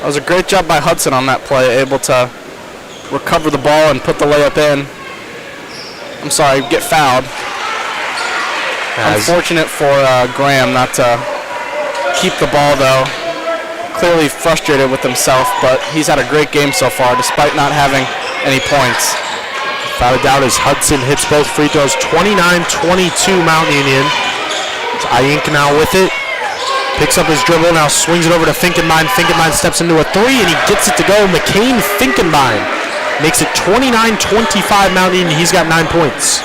That was a great job by Hudson on that play, able to recover the ball and put the layup in. I'm sorry, get fouled. Unfortunate for Graham not to keep the ball, though. Clearly frustrated with himself, but he's had a great game so far despite not having any points. Without a doubt, as Hudson hits both free throws. 29-22 Mount Union. It's Ayink now with it. Picks up his dribble, now swings it over to Finkenbein. Finkenbein steps into a three, and he gets it to go. McCain Finkenbein makes it 29-25 Mount Union. He's got 9 points.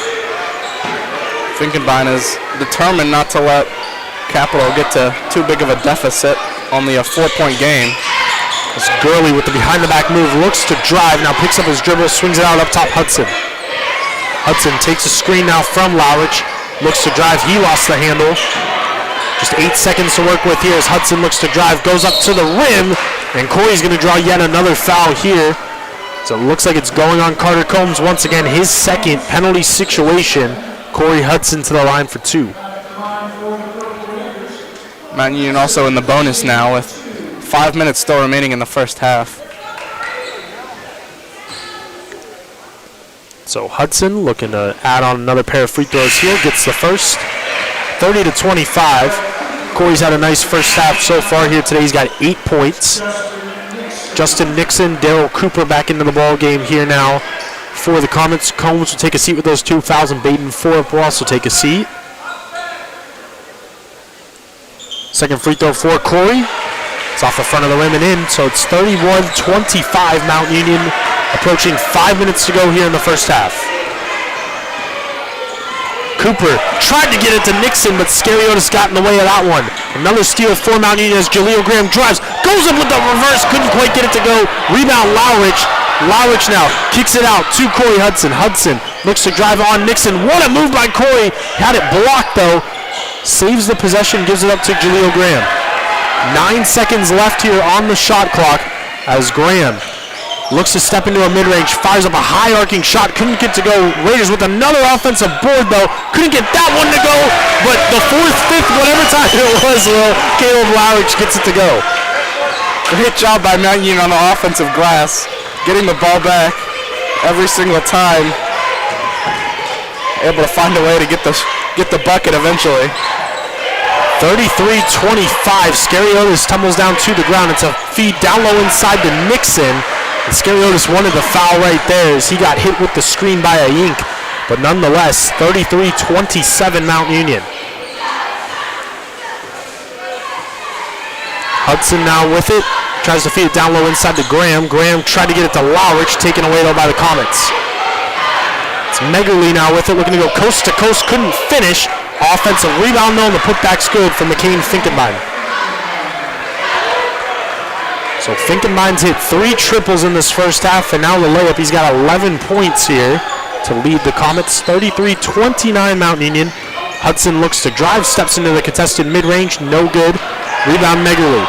Finkenbein is determined not to let Capital get to too big of a deficit. Only a 4-point game. It's Gurley with the behind-the-back move, looks to drive, now picks up his dribble, swings it out up top, Hudson. Hudson takes a screen now from Lowrich, looks to drive, he lost the handle. Just 8 seconds to work with here as Hudson looks to drive, goes up to the rim, and Corey's going to draw yet another foul here. So it looks like it's going on Carter Combs once again, his second penalty situation. Corey Hudson to the line for two. Mount Union also in the bonus now with 5 minutes still remaining in the first half. So Hudson looking to add on another pair of free throws here, gets the first. 30-25. Corey's had a nice first half so far here today. He's got 8 points. Justin Nixon, Daryl Cooper back into the ball game here now for the Comets. Combs will take a seat with those 2 fouls, and Baden Forup will also take a seat. Second free throw for Corey. It's off the front of the rim and in, so it's 31-25 Mount Union, approaching 5 minutes to go here in the first half. Cooper tried to get it to Nixon, but Scariotis got in the way of that one. Another steal for Mount Union as Jaleel Graham drives, goes up with the reverse, couldn't quite get it to go. Rebound Lowrich. Lowrich now kicks it out to Corey Hudson. Hudson looks to drive on Nixon. What a move by Corey. Had it blocked though. Saves the possession, gives it up to Jaleel Graham. 9 seconds left here on the shot clock as Graham looks to step into a mid-range, fires up a high arcing shot, couldn't get to go. Raiders with another offensive board though, couldn't get that one to go, but the fourth, fifth, whatever time it was, Caleb Lowrich gets it to go. Great job by Mount Union on the offensive glass, getting the ball back every single time. Able to find a way to get the bucket eventually. 33-25, Scariotis tumbles down to the ground. It's a feed down low inside to Nixon. And Scariotis wanted the foul right there as he got hit with the screen by Ayink. But nonetheless, 33-27 Mount Union. Hudson now with it. Tries to feed it down low inside to Graham. Graham tried to get it to Lowrich, taken away though by the Comets. It's Megerle now with it, looking to go coast to coast, couldn't finish. Offensive rebound though, and the putback's good from McCain Finkenbein. So Finkenbein's hit 3 triples in this first half, and now the layup, he's got 11 points here to lead the Comets. 33-29 Mount Union. Hudson looks to drive, steps into the contested mid-range, no good. Rebound Megerle.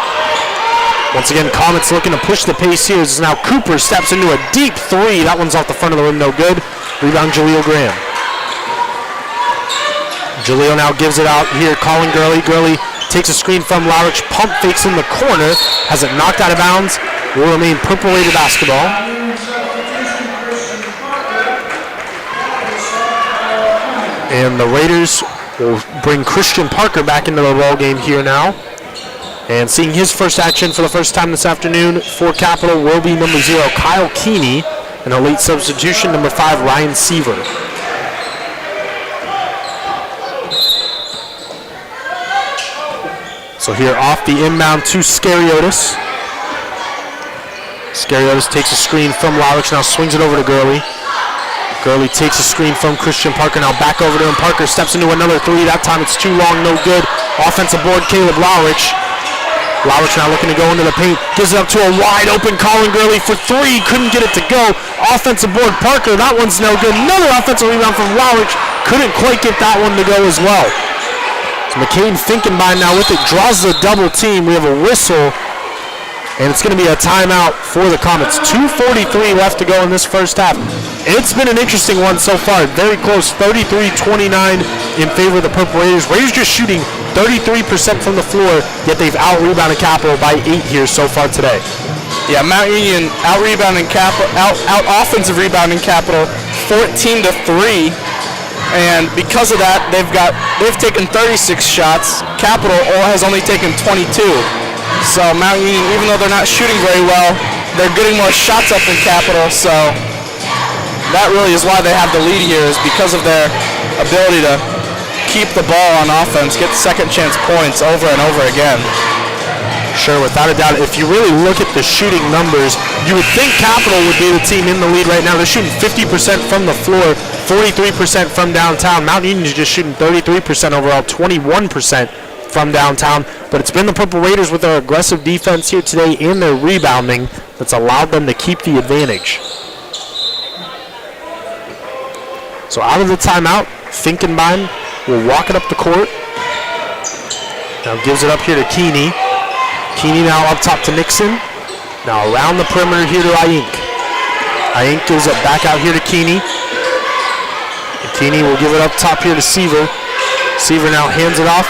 Once again, Comets looking to push the pace here. This is now Cooper steps into a deep 3. That one's off the front of the rim, no good. Rebound Jaleel Graham. Jaleel now gives it out here, calling Gurley. Gurley takes a screen from Lowrich, pump fakes in the corner, has it knocked out of bounds, will remain Purple Raider basketball. And the Raiders will bring Christian Parker back into the ball game here now. And seeing his first action for the first time this afternoon for Capital will be number 0, Kyle Keeney, and a late substitution, number 5, Ryan Seaver. So here off the inbound to Scariotis. Scariotis takes a screen from Lowrich, now swings it over to Gurley. Gurley takes a screen from Christian Parker, now back over to him. Parker steps into another three. That time it's too long, no good. Offensive board, Caleb Lowrich. Lowrich now looking to go into the paint. Gives it up to a wide open Colin Gurley for three. Couldn't get it to go. Offensive board, Parker. That one's no good. Another offensive rebound from Lowrich. Couldn't quite get that one to go as well. So McCain Finkenbein now with it. Draws the double team. We have a whistle. And it's going to be a timeout for the Comets. 2:43 left to go in this first half. It's been an interesting one so far. Very close, 33-29 in favor of the Purple Raiders. Raiders just shooting 33% from the floor, yet they've out-rebounded Capital by 8 here so far today. Yeah, Mount Union out-rebounding Capital, out-offensive rebounding Capital 14-3. And because of that, they've taken 36 shots. Capital has only taken 22. So Mount Union, even though they're not shooting very well, they're getting more shots up than Capital. So that really is why they have the lead here, is because of their ability to keep the ball on offense, get second chance points over and over again. Sure, without a doubt. If you really look at the shooting numbers, you would think Capital would be the team in the lead right now. They're shooting 50% from the floor, 43% from downtown. Mount Union is just shooting 33% overall, 21% from downtown. But it's been the Purple Raiders with their aggressive defense here today and their rebounding that's allowed them to keep the advantage. So out of the timeout, Finkenbein will walk it up the court. Now gives it up here to Keeney. Keeney now up top to Nixon. Now around the perimeter here to Ayink. Ayink gives it back out here to Keeney. And Keeney will give it up top here to Seaver. Seaver now hands it off.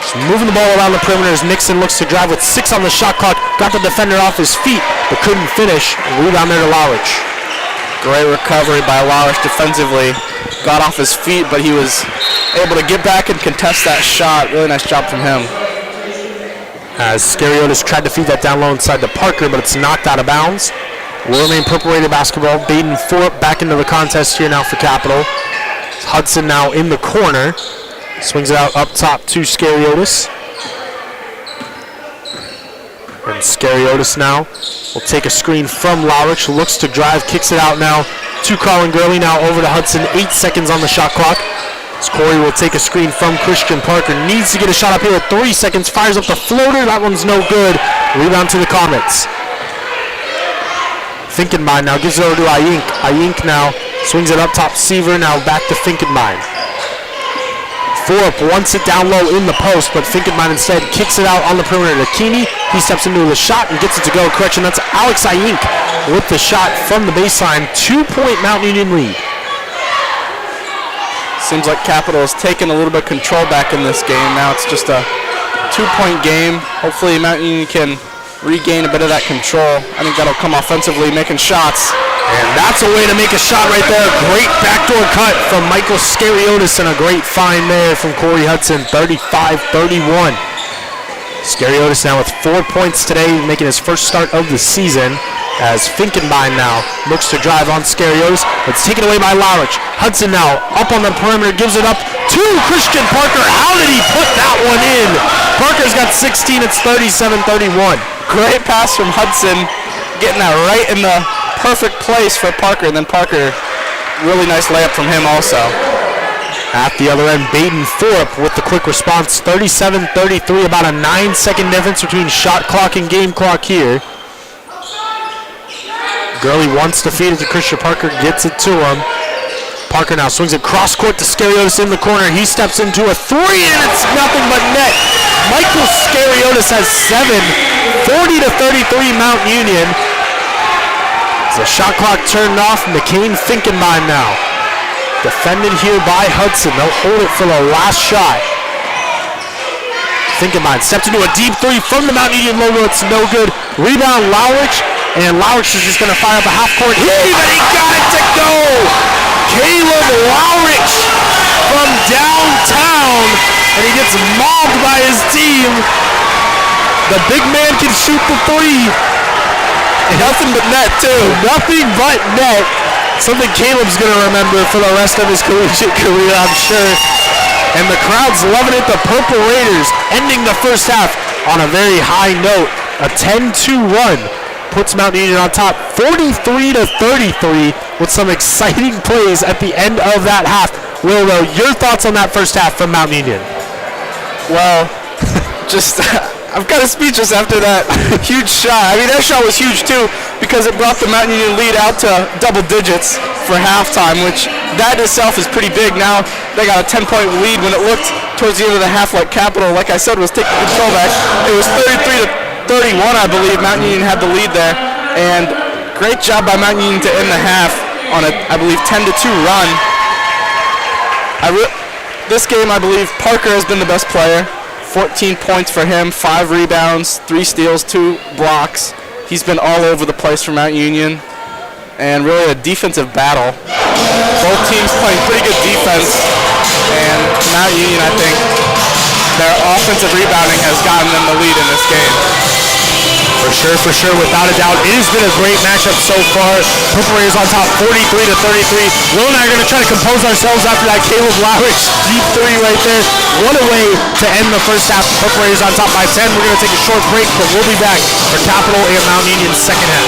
He's moving the ball around the perimeter as Nixon looks to drive with 6 on the shot clock. Got the defender off his feet, but couldn't finish. Rebound there to Lowrich. Great recovery by Lowrich defensively. Got off his feet, but he was able to get back and contest that shot. Really nice job from him. As Scariotis tried to feed that down low inside to Parker, but it's knocked out of bounds. Will remain Purple Raider basketball. Baden Thorpe back into the contest here now for Capital. Hudson now in the corner. Swings it out up top to Scariotis. And Scariotis now will take a screen from Lowrich. Looks to drive, kicks it out now to Colin Gurley. Now over to Hudson. 8 seconds on the shot clock. As Corey will take a screen from Christian Parker. Needs to get a shot up here at 3 seconds. Fires up the floater. That one's no good. Rebound to the Comets. Finkenbein now gives it over to Ayink. Ayink now swings it up top. Seaver now back to Finkenbein. Thorpe wants it down low in the post, but Finkenbein instead kicks it out on the perimeter to Keeney. He steps into the shot and gets it to go. Correction, that's Alex Ayink with the shot from the baseline. 2-point Mount Union lead. Seems like Capital has taken a little bit of control back in this game. Now it's just a 2-point game. Hopefully Mount Union can regain a bit of that control. I think that'll come offensively, making shots. And that's a way to make a shot right there. Great backdoor cut from Michael Scariotis and a great find there from Corey Hudson. 35-31. Scariotis now with 4 points today, making his first start of the season. As Finkenbein now looks to drive on Scariotis. It's taken away by Lowrich. Hudson now up on the perimeter, gives it up to Christian Parker. How did he put that one in? Parker's got 16. It's 37-31. Great pass from Hudson, getting that right in the perfect place for Parker, and then Parker, really nice layup from him also. At the other end, Baden Thorpe with the quick response. 37-33, about a 9-second difference between shot clock and game clock here. Gurley wants to feed it to Christian Parker, gets it to him. Parker now swings it cross court to Scariotis in the corner. He steps into a three, and it's nothing but net. Michael Scariotis has 7. 40-33 Mount Union. The shot clock turned off. McCain Finkenbein now Defended here by Hudson. They'll hold it for the last shot. Finkenbein steps into a deep three from the Mount Union logo. It's no good. Rebound Lowrich, and Lowrich is just going to fire up a half-court heave, and he got it to go! Caleb Lowrich from downtown, and he gets mobbed by his team. The big man can shoot the three. Nothing but net, too. Nothing but net. Something Caleb's going to remember for the rest of his collegiate career, I'm sure. And the crowd's loving it. The Purple Raiders ending the first half on a very high note. A 10-2 run puts Mount Union on top 43-33 with some exciting plays at the end of that half. Willow, your thoughts on that first half from Mount Union? Well, just I'm kind of speechless after that huge shot. I mean, that shot was huge too because it brought the Mount Union lead out to double digits for halftime, which that itself is pretty big. Now they got a 10-point lead when it looked towards the end of the half like Capital, like I said, was taking control back. It was 33-31, I believe. Mount Union had the lead there, and great job by Mount Union to end the half on a, I believe, 10-2 run. This game, I believe, Parker has been the best player. 14 points for him, 5 rebounds, 3 steals, 2 blocks. He's been all over the place for Mount Union, and really a defensive battle. Both teams playing pretty good defense, and Mount Union, I think, their offensive rebounding has gotten them the lead in this game. For sure, without a doubt. It has been a great matchup so far. Purple Raiders on top 43-33. Will and I are going to try to compose ourselves after that Caleb Lowrich deep three right there. What a way to end the first half. Purple Raiders on top by 10. We're going to take a short break, but we'll be back for Capital and Mount Union's second half.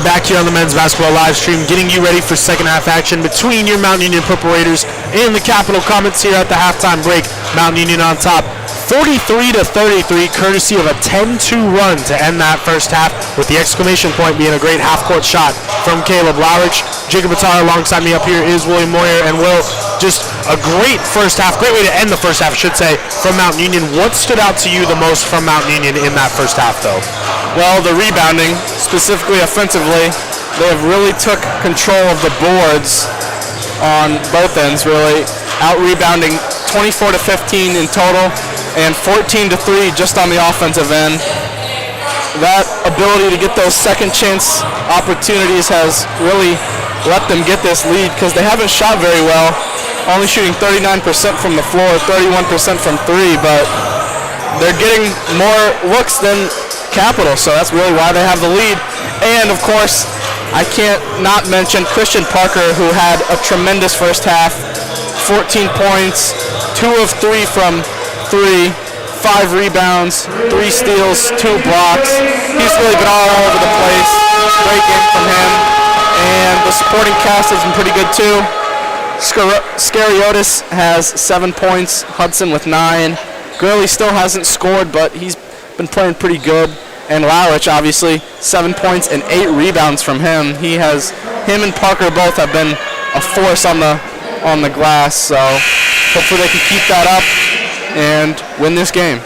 we're back here on the men's basketball live stream, getting you ready for second half action between your Mount Union Purple Raiders and the Capital Comets here at the halftime break. Mount Union on top, 43-33, courtesy of a 10-2 run to end that first half, with the exclamation point being a great half-court shot from Caleb Lowrich. Jacob Atara alongside me up here is William Moyer, and Will, just a great first half, great way to end the first half, I should say, from Mount Union. What stood out to you the most from Mount Union in that first half, though? Well, the rebounding, specifically offensively, they have really took control of the boards on both ends, really. Out-rebounding 24-15 in total, and 14-3 just on the offensive end. That ability to get those second chance opportunities has really let them get this lead, because they haven't shot very well, only shooting 39% from the floor, 31% from three, but they're getting more looks than Capital, so that's really why they have the lead. And of course, I can't not mention Christian Parker, who had a tremendous first half, 14 points, 2 of 3 from 3, 5 rebounds, 3 steals, 2 blocks. He's really been all over the place. Great game from him. And the supporting cast has been pretty good too. Scariotis has 7 points, Hudson with 9. Gurley still hasn't scored, but he's been playing pretty good. And Lowrich, obviously, 7 points and 8 rebounds from him. Him and Parker both have been a force on the glass, so hopefully they can keep that up and win this game.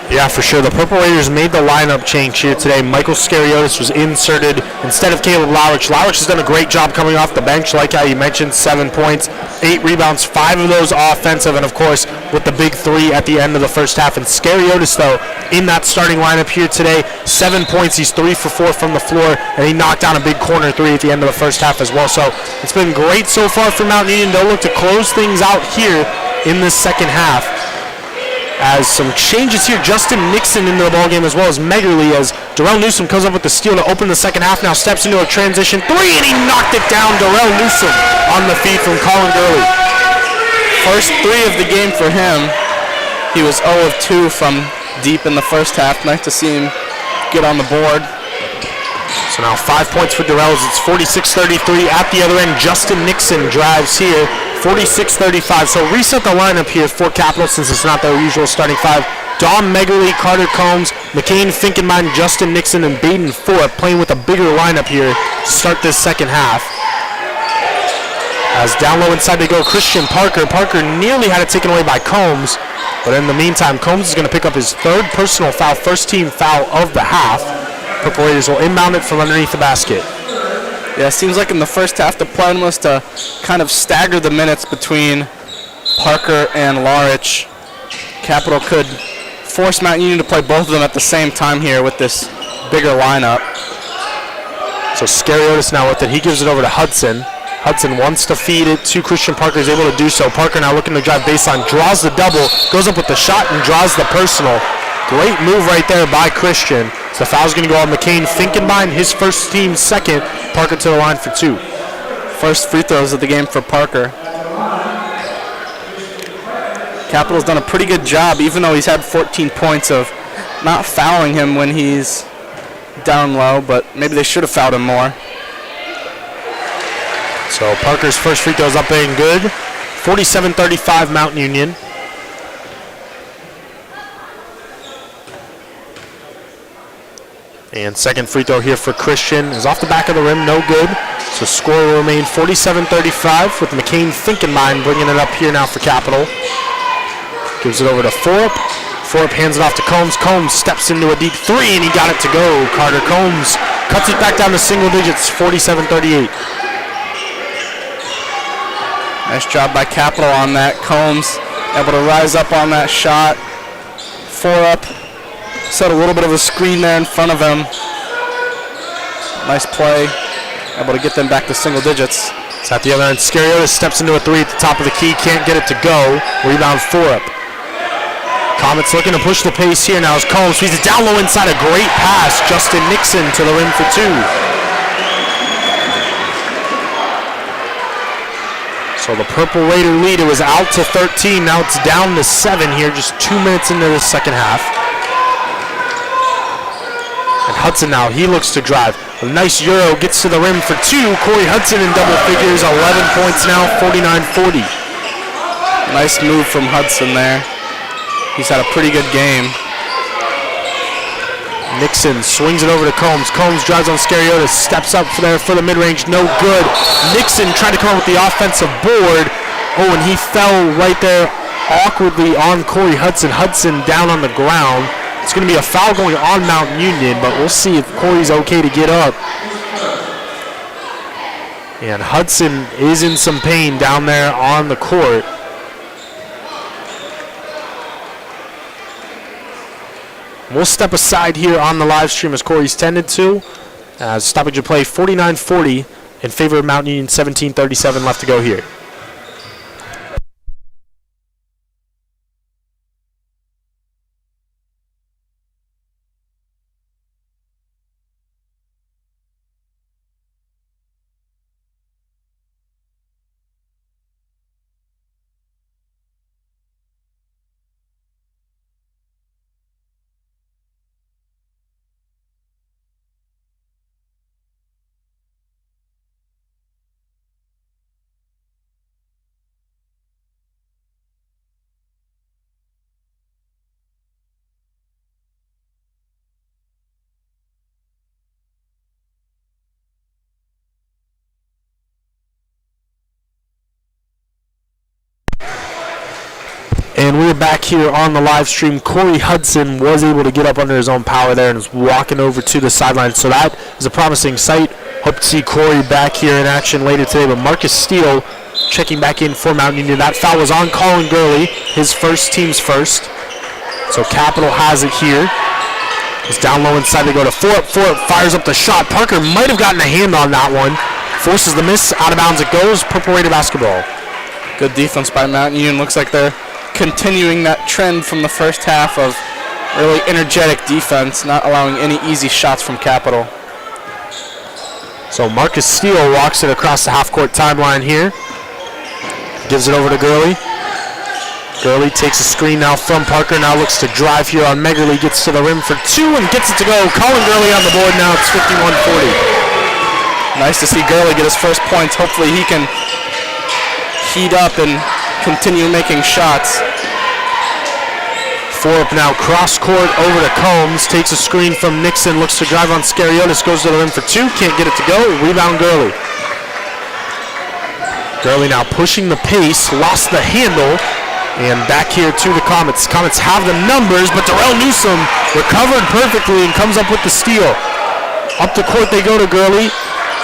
Yeah, for sure. The Purple Raiders made the lineup change here today. Michael Scariotis was inserted instead of Caleb Lowrich. Lowrich has done a great job coming off the bench, like how you mentioned, 7 points, 8 rebounds, 5 of those offensive, and of course with the big 3 at the end of the first half. And Scariotis, though, in that starting lineup here today, 7 points. He's 3 for 4 from the floor, and he knocked down a big corner 3 at the end of the first half as well. So it's been great so far for Mount Union. They'll look to close things out here in this second half. As some changes here, Justin Nixon into the ballgame as well as Megerly, as Darrell Newsom comes up with the steal to open the second half, now steps into a transition 3, and he knocked it down. Darrell Newsom on the feed from Colin Gurley. First 3 of the game for him. He was 0 of 2 from deep in the first half. Nice to see him get on the board. So now 5 points for Darrell. It's 46-33 at the other end. Justin Nixon drives here, 46-35. So reset the lineup here for Capital, since it's not their usual starting 5. Dom Megerly, Carter Combs, McCain Finkenbein, Justin Nixon, and Baden Ford playing with a bigger lineup here to start this second half. As down low inside they go, Christian Parker. Parker nearly had it taken away by Combs, but in the meantime, Combs is going to pick up his 3rd personal foul, first team foul of the half. Purple Raiders will inbound it from underneath the basket. Yeah, it seems like in the first half the plan was to kind of stagger the minutes between Parker and Lowrich. Capital could force Mount Union to play both of them at the same time here with this bigger lineup. So Scariotis now with it. He gives it over to Hudson. Hudson wants to feed it to Christian Parker. He's able to do so. Parker now looking to drive baseline. Draws the double. Goes up with the shot and draws the personal. Great move right there by Christian. So the foul's going to go on McCain Finkenbein, his first team second. Parker to the line for 2. First free throws of the game for Parker. Capital's done a pretty good job, even though he's had 14 points, of not fouling him when he's down low, but maybe they should have fouled him more. So Parker's first free throw's up and good. 47-35 Mount Union. And second free throw here for Christian is off the back of the rim, no good. So score will remain 47-35 with McCain Finkenbein bringing it up here now for Capital. Gives it over to Forup. Forup hands it off to Combs. Combs steps into a deep 3, and he got it to go. Carter Combs cuts it back down to single digits, 47-38. Nice job by Capital on that. Combs able to rise up on that shot. Forup set a little bit of a screen there in front of him. Nice play. Able to get them back to single digits. It's at the other end. Scariotis steps into a 3 at the top of the key. Can't get it to go. Rebound Forup. Comets looking to push the pace here now as Combs feeds it down low inside. A great pass. Justin Nixon to the rim for 2. So the Purple Raider lead, it was out to 13. Now it's down to 7 here, just 2 minutes into the second half. And Hudson now, he looks to drive. A nice Euro, gets to the rim for two. Corey Hudson in double figures, 11 points now, 49-40. Nice move from Hudson there. He's had a pretty good game. Nixon swings it over to Combs. Combs drives on Scariotis, steps up there for the mid-range, no good. Nixon trying to come up with the offensive board. Oh, and he fell right there awkwardly on Corey Hudson. Hudson down on the ground. It's going to be a foul going on Mount Union, but we'll see if Corey's okay to get up. And Hudson is in some pain down there on the court. We'll step aside here on the live stream as Corey's tended to. Stoppage of play 49-40 in favor of Mount Union, 17:37 left to go here. And we're back here on the live stream. Corey Hudson was able to get up under his own power there and is walking over to the sideline. So that is a promising sight. Hope to see Corey back here in action later today. But Marcus Steele checking back in for Mount Union. That foul was on Colin Gurley, his first, team's first. So Capital has it here. It's down low inside. They go to four up, fires up the shot. Parker might have gotten a hand on that one. Forces the miss. Out of bounds it goes. Purple Raider basketball. Good defense by Mount Union. Looks like they're continuing that trend from the first half of really energetic defense, not allowing any easy shots from Capital. So Marcus Steele walks it across the half-court timeline here. Gives it over to Gurley. Gurley takes a screen now from Parker, now looks to drive here on Megerly, gets to the rim for two and gets it to go. Colin Gurley on the board now, it's 51-40. Nice to see Gurley get his first points. Hopefully he can heat up and continue making shots. Four up now, cross court over to Combs, takes a screen from Nixon, looks to drive on Scariotis, goes to the rim for two, can't get it to go, rebound Gurley. Gurley now pushing the pace, lost the handle, and back here to the Comets. Comets have the numbers, but Darrell Newsom recovered perfectly and comes up with the steal. Up the court they go to Gurley.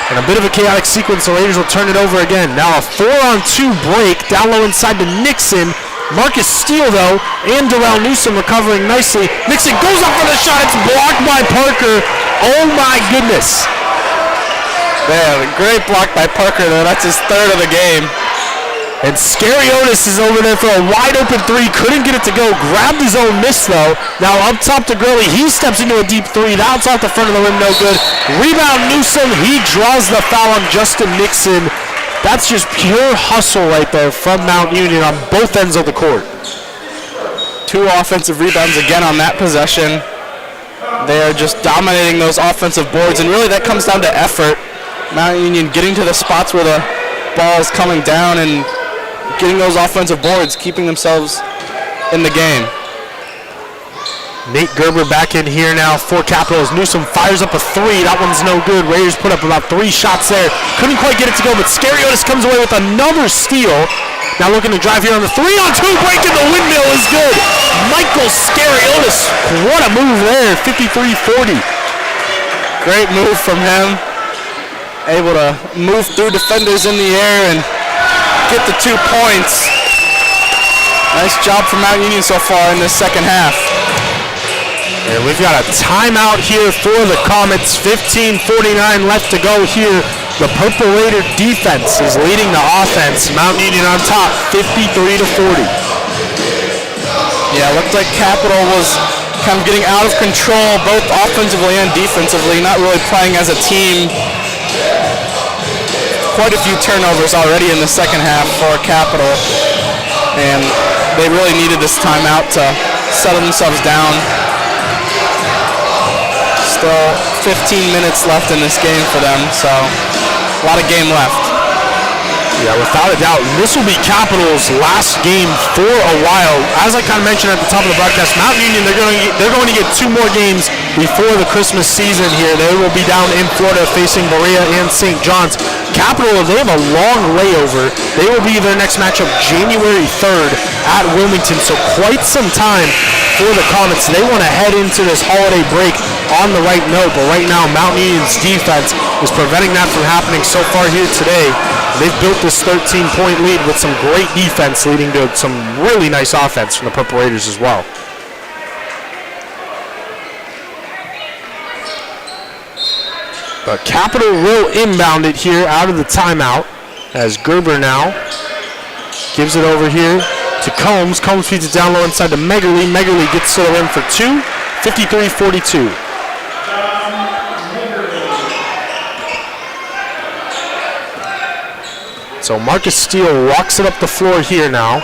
And a bit of a chaotic sequence, the Raiders will turn it over again. Now a 4-on-2 break, down low inside to Nixon. Marcus Steele, though, and Darrell Newsom recovering nicely. Nixon goes up for the shot, it's blocked by Parker. Oh my goodness. Man, a great block by Parker, though. That's his third of the game. And Scariotis is over there for a wide open three, couldn't get it to go, grabbed his own miss though. Now up top to Gurley, he steps into a deep three, that's off the front of the rim, no good. Rebound Newsom, he draws the foul on Justin Nixon. That's just pure hustle right there from Mount Union on both ends of the court. Two offensive rebounds again on that possession. They are just dominating those offensive boards, and really that comes down to effort. Mount Union getting to the spots where the ball is coming down and getting those offensive boards, keeping themselves in the game. Nate Gerber back in here now for Capital as Newsom fires up a three. That one's no good. Raiders put up about 3 shots there. Couldn't quite get it to go, but Scariotis comes away with another steal. Now looking to drive here on the 3-on-2 break, and the windmill is good. Michael Scariotis, what a move there, 53-40. Great move from him. Able to move through defenders in the air and get the 2 points. Nice job from Mount Union so far in this second half. And we've got a timeout here for the Comets. 15:49 left to go here. The Purple Raider defense is leading the offense. Mount Union on top, 53-40. Yeah, it looked like Capital was kind of getting out of control, both offensively and defensively, not really playing as a team. Quite a few turnovers already in the second half for Capital, and they really needed this timeout to settle themselves down. Still 15 minutes left in this game for them, so a lot of game left. Yeah, without a doubt, this will be Capital's last game for a while. As I kind of mentioned at the top of the broadcast, Mount Union, they're going to get 2 more games before the Christmas season here. They will be down in Florida facing Berea and St. John's. Capital, they have a long layover. They will be their next matchup January 3rd at Wilmington, so quite some time for the Comets. They want to head into this holiday break on the right note, but right now Mount Union's defense is preventing that from happening so far here today. They've built this 13-point lead with some great defense leading to some really nice offense from the Purple Raiders as well. But Capital will inbound it here out of the timeout as Gerber now gives it over here to Combs. Combs feeds it down low inside to Megerly. Megerly gets to the rim for 2, 53-42. So Marcus Steele walks it up the floor here now.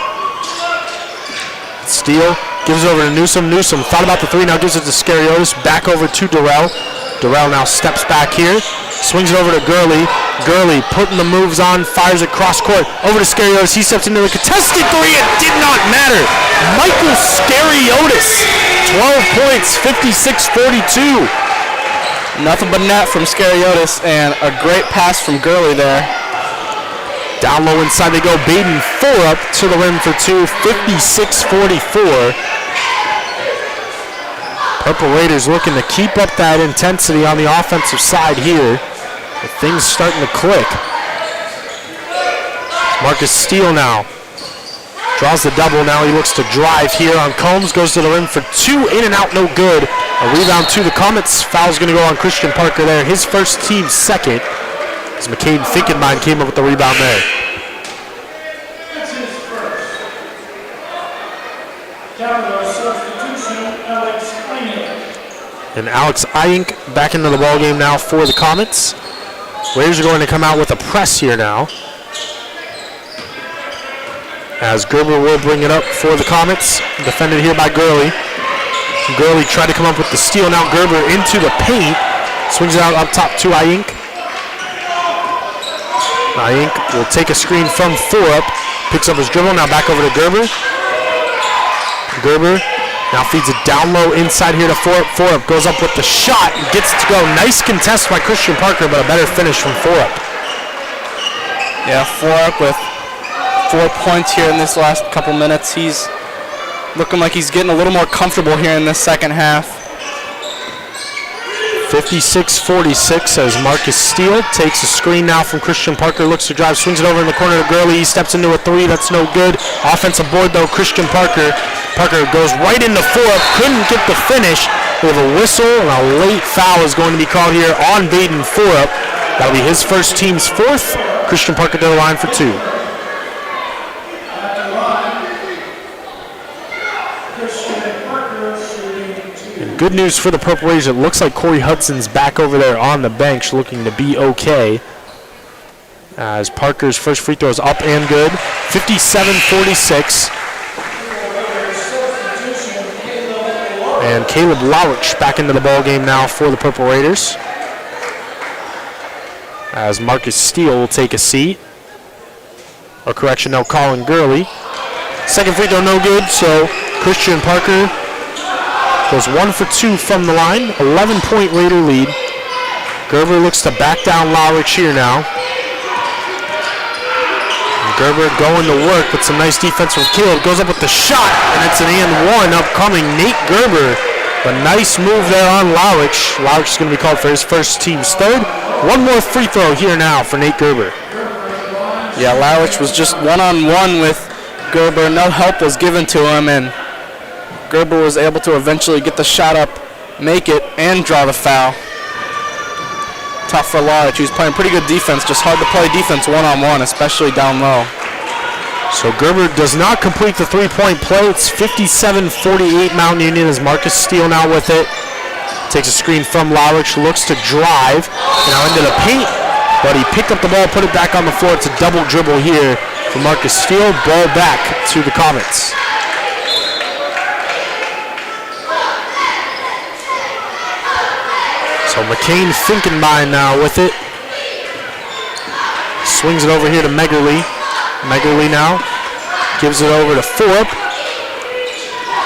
Steele gives it over to Newsom. Newsom thought about the 3, now gives it to Scariotis. Back over to Durrell. Durrell now steps back here. Swings it over to Gurley. Gurley putting the moves on, fires it cross court. Over to Scariotis. He steps into the contested 3. It did not matter. Michael Scariotis. 12 points, 56-42. Nothing but net from Scariotis and a great pass from Gurley there. Down low inside they go. Baden 4 up to the rim for 2, 56-44. Purple Raiders looking to keep up that intensity on the offensive side here. But things starting to click. Marcus Steele now draws the double. Now he looks to drive here on Combs. Goes to the rim for 2. In and out, no good. A rebound to the Comets. Foul's going to go on Christian Parker there. His first, team second. As McCain Finkenbein came up with the rebound there. And Alex Iyink back into the ballgame now for the Comets. Raiders are going to come out with a press here now. As Gerber will bring it up for the Comets. Defended here by Gurley. Gurley tried to come up with the steal. Now Gerber into the paint. Swings it out up top to Iyink. Iyink will take a screen from Thorup. Picks up his dribble. Now back over to Gerber. Gerber now feeds it down low inside here to Thorup. Thorup goes up with the shot. Gets it to go. Nice contest by Christian Parker, but a better finish from Thorup. Yeah, Thorup with 4 points here in this last couple minutes. He's looking like he's getting a little more comfortable here in this second half. 56-46 as Marcus Steele takes a screen now from Christian Parker. Looks to drive, swings it over in the corner to Gurley. He steps into a 3. That's no good. Offensive board though, Christian Parker. Parker goes right into Thorup. Couldn't get the finish. We have a whistle and a late foul is going to be called here on Baden Thorup. That'll be his first, team's 4th. Christian Parker to the line for 2. Good news for the Purple Raiders. It looks like Corey Hudson's back over there on the bench looking to be okay. As Parker's first free throw is up and good. 57-46. And Caleb Lowrich back into the ball game now for the Purple Raiders. As Marcus Steele will take a seat. Or correction, no, Colin Gurley. Second free throw no good, so Christian Parker goes 1 for 2 from the line. 11-point Raider lead. Gerber looks to back down Lowrich here now. And Gerber going to work with some nice defense from Caleb. Goes up with the shot, and it's an and 1 upcoming. Nate Gerber. A nice move there on Lowrich. Lowrich is going to be called for his first, team's 3rd. One more free throw here now for Nate Gerber. Yeah, Lowrich was just one-on-one with Gerber. No help was given to him, and Gerber was able to eventually get the shot up, make it, and draw the foul. Tough for Lowrich. He was playing pretty good defense, just hard to play defense one-on-one, especially down low. So Gerber does not complete the 3-point play. It's 57-48 Mount Union as Marcus Steele now with it. Takes a screen from Lowrich, looks to drive, now into the paint, but he picked up the ball, put it back on the floor. It's a double dribble here for Marcus Steele. Ball back to the Comets. So McCain Finkenbein now with it. Swings it over here to Megerly. Megerly now gives it over to Forup.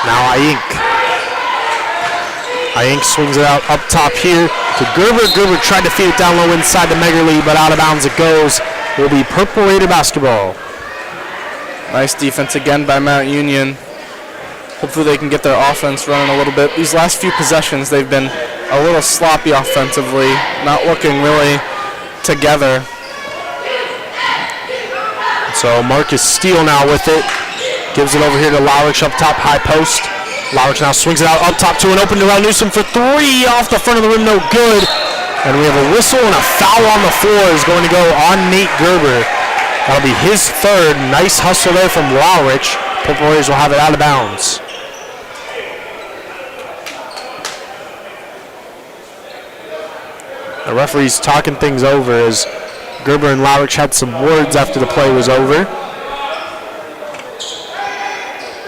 Now Iyink. Iyink swings it out up top here to Gerber. Gerber tried to feed it down low inside to Megerly, but out of bounds it goes. It will be Purple Raider basketball. Nice defense again by Mount Union. Hopefully they can get their offense running a little bit. These last few possessions, they've been a little sloppy offensively, not looking really together. So Marcus Steele now with it. Gives it over here to Lowrich up top, high post. Lowrich now swings it out up top to an open to Newsom for three off the front of the rim, no good. And we have a whistle and a foul on the floor is going to go on Nate Gerber. That'll be his third. Nice hustle there from Lowrich. Purple Raiders will have it out of bounds. The referee's talking things over as Gerber and Lowrich had some words after the play was over.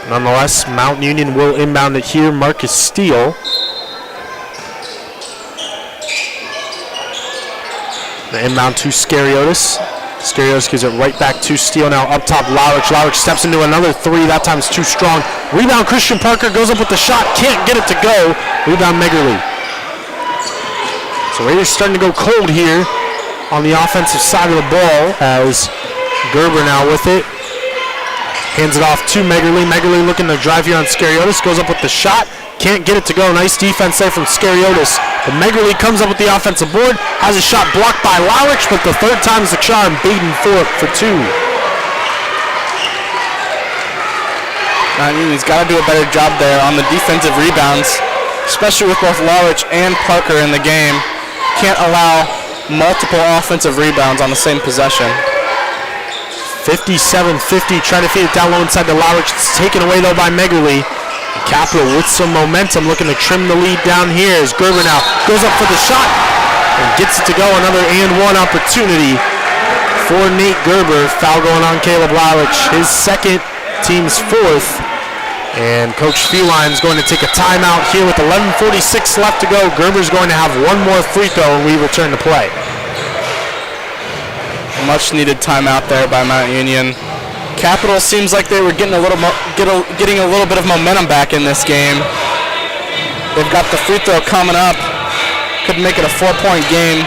Nonetheless, Mount Union will inbound it here. Marcus Steele. The inbound to Scariotis. Scariotis gives it right back to Steele. Now up top, Lowrich. Lowrich steps into another three. That time it's too strong. Rebound, Christian Parker goes up with the shot. Can't get it to go. Rebound, Megerly. So Raiders starting to go cold here on the offensive side of the ball as Gerber now with it. Hands it off to Megerly. Megerly looking to drive here on Scariotis. Goes up with the shot. Can't get it to go. Nice defense there from Scariotis. But Megerly comes up with the offensive board. Has a shot blocked by Lowrich, but the third time's the charm. Baden Forup for two. Mount Union's got to do a better job there on the defensive rebounds, especially with both Lowrich and Parker in the game. Can't allow multiple offensive rebounds on the same possession. 57-50, trying to feed it down low inside to Lowrich. It's taken away though by Megerly. Capital with some momentum, looking to trim the lead down here as Gerber now goes up for the shot and gets it to go. Another and one opportunity for Nate Gerber. Foul going on Caleb Lowrich, his second, team's fourth. And Coach Feline's going to take a timeout here with 11:46 left to go. Gerber's going to have one more free throw and we return to play. Much needed timeout there by Mount Union. Capital seems like they were getting a little bit of momentum back in this game. They've got the free throw coming up. Could make it a 4-point game.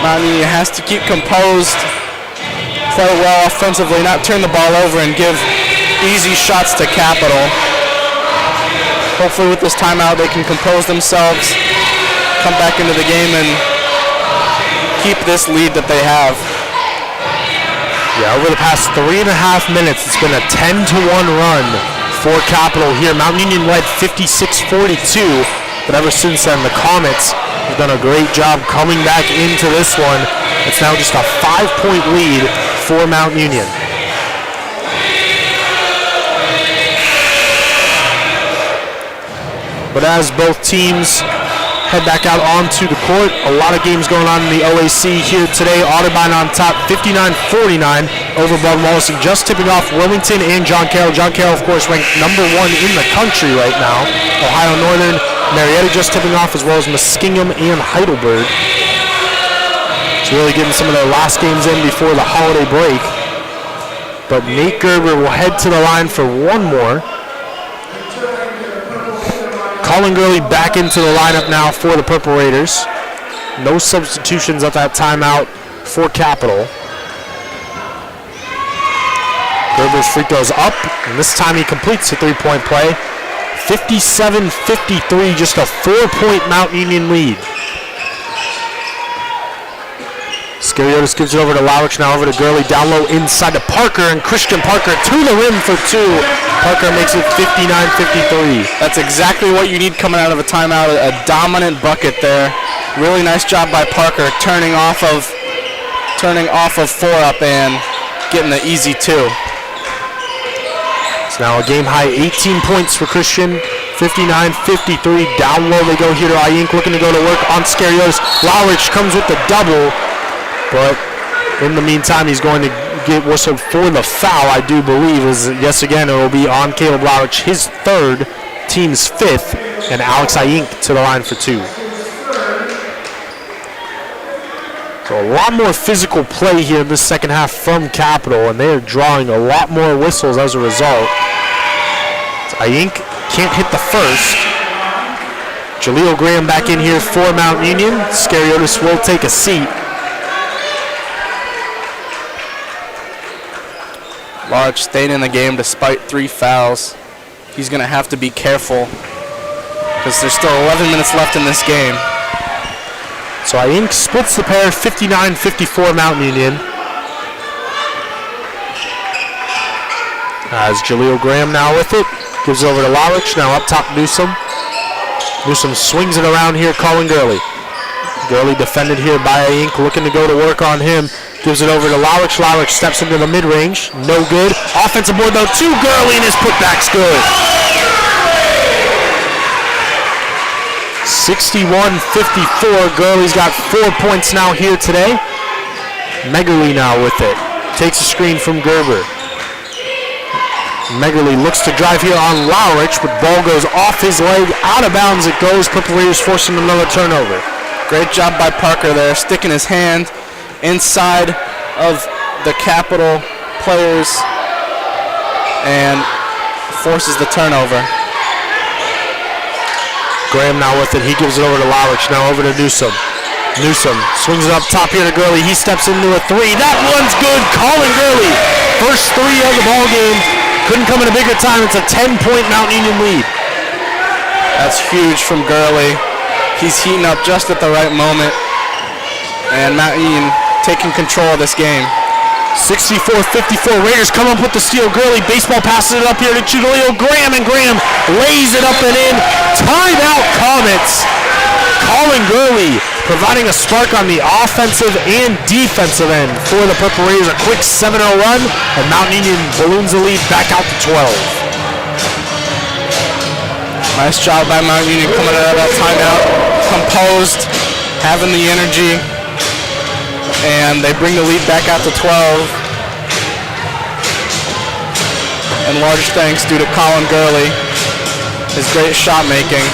Mount Union has to keep composed, play well offensively, not turn the ball over and give easy shots to Capital. Hopefully with this timeout they can compose themselves, come back into the game and keep this lead that they have. Yeah, over the past 3.5 minutes, it's been a 10-1 run for Capital here. Mount Union led 56-42, but ever since then, the Comets have done a great job coming back into this one. It's now just a 5-point lead for Mount Union. But as both teams head back out onto the court, a lot of games going on in the OAC here today. Otterbein on top, 59-49 over Bud Wallace, just tipping off Wilmington and John Carroll. John Carroll, of course, ranked #1 in the country right now. Ohio Northern, Marietta just tipping off, as well as Muskingum and Heidelberg. It's really getting some of their last games in before the holiday break. But Nate Gerber will head to the line for one more. Colin Gurley back into the lineup now for the Purple Raiders. No substitutions at that timeout for Capital. Gerber's free throws up, and this time he completes a three-point play. 57-53, just a 4-point Mount Union lead. Scariotis gives it over to Lowrich, now over to Gurley, down low inside to Parker, and Christian Parker to the rim for two. Parker makes it 59-53. That's exactly what you need coming out of a timeout, a dominant bucket there. Really nice job by Parker turning off of Forup and getting the easy two. It's now a game-high 18 points for Christian. 59-53, down low they go here to Iyink, looking to go to work on Scariotis. Lowrich comes with the double. But in the meantime, he's going to get whistled for the foul, I do believe, as yes again it will be on Caleb Lowrich, his third, team's fifth, and Alex Iyink to the line for two. So a lot more physical play here in this second half from Capital, and they are drawing a lot more whistles as a result. Ayink can't hit the first. Jaleel Graham back in here for Mount Union. Scariotis will take a seat. Large staying in the game despite 3 fouls. He's going to have to be careful because there's still 11 minutes left in this game. So Ayink splits the pair, 59-54 Mount Union. As Jaleel Graham now with it. Gives it over to Lawrich, now up top Newsom. Newsom swings it around here, calling Gurley. Gurley defended here by Ayink, looking to go to work on him. Gives it over to Lawrich. Lawrich steps into the mid-range. No good. Offensive board though to Gurley, and his putback's good. 61-54. Gurley's got 4 points now here today. Megerly now with it. Takes a screen from Gerber. Megerly looks to drive here on Lowrich, but ball goes off his leg, out of bounds it goes. Purple Raiders forcing another turnover. Great job by Parker there, sticking his hand inside of the Capital players and forces the turnover. Graham now with it. He gives it over to Lowrich, now over to Newsom. Newsom swings it up top here to Gurley. He steps into a three. That one's good. Colin Gurley. First three of the ball game. Couldn't come in a bigger time. It's a 10-point Mount Union lead. That's huge from Gurley. He's heating up just at the right moment. And Mount Union taking control of this game. 64-54. Raiders come up with the steal. Gurley baseball passes it up here to Jaleel Graham, and Graham lays it up and in. Timeout Comets. Colin Gurley providing a spark on the offensive and defensive end for the Purple Raiders. A quick 7-0 run, and Mount Union balloons the lead back out to 12. Nice job by Mount Union coming out of that timeout. Composed, having the energy, and they bring the lead back out to 12. And large thanks due to Colin Gurley, his great shot making.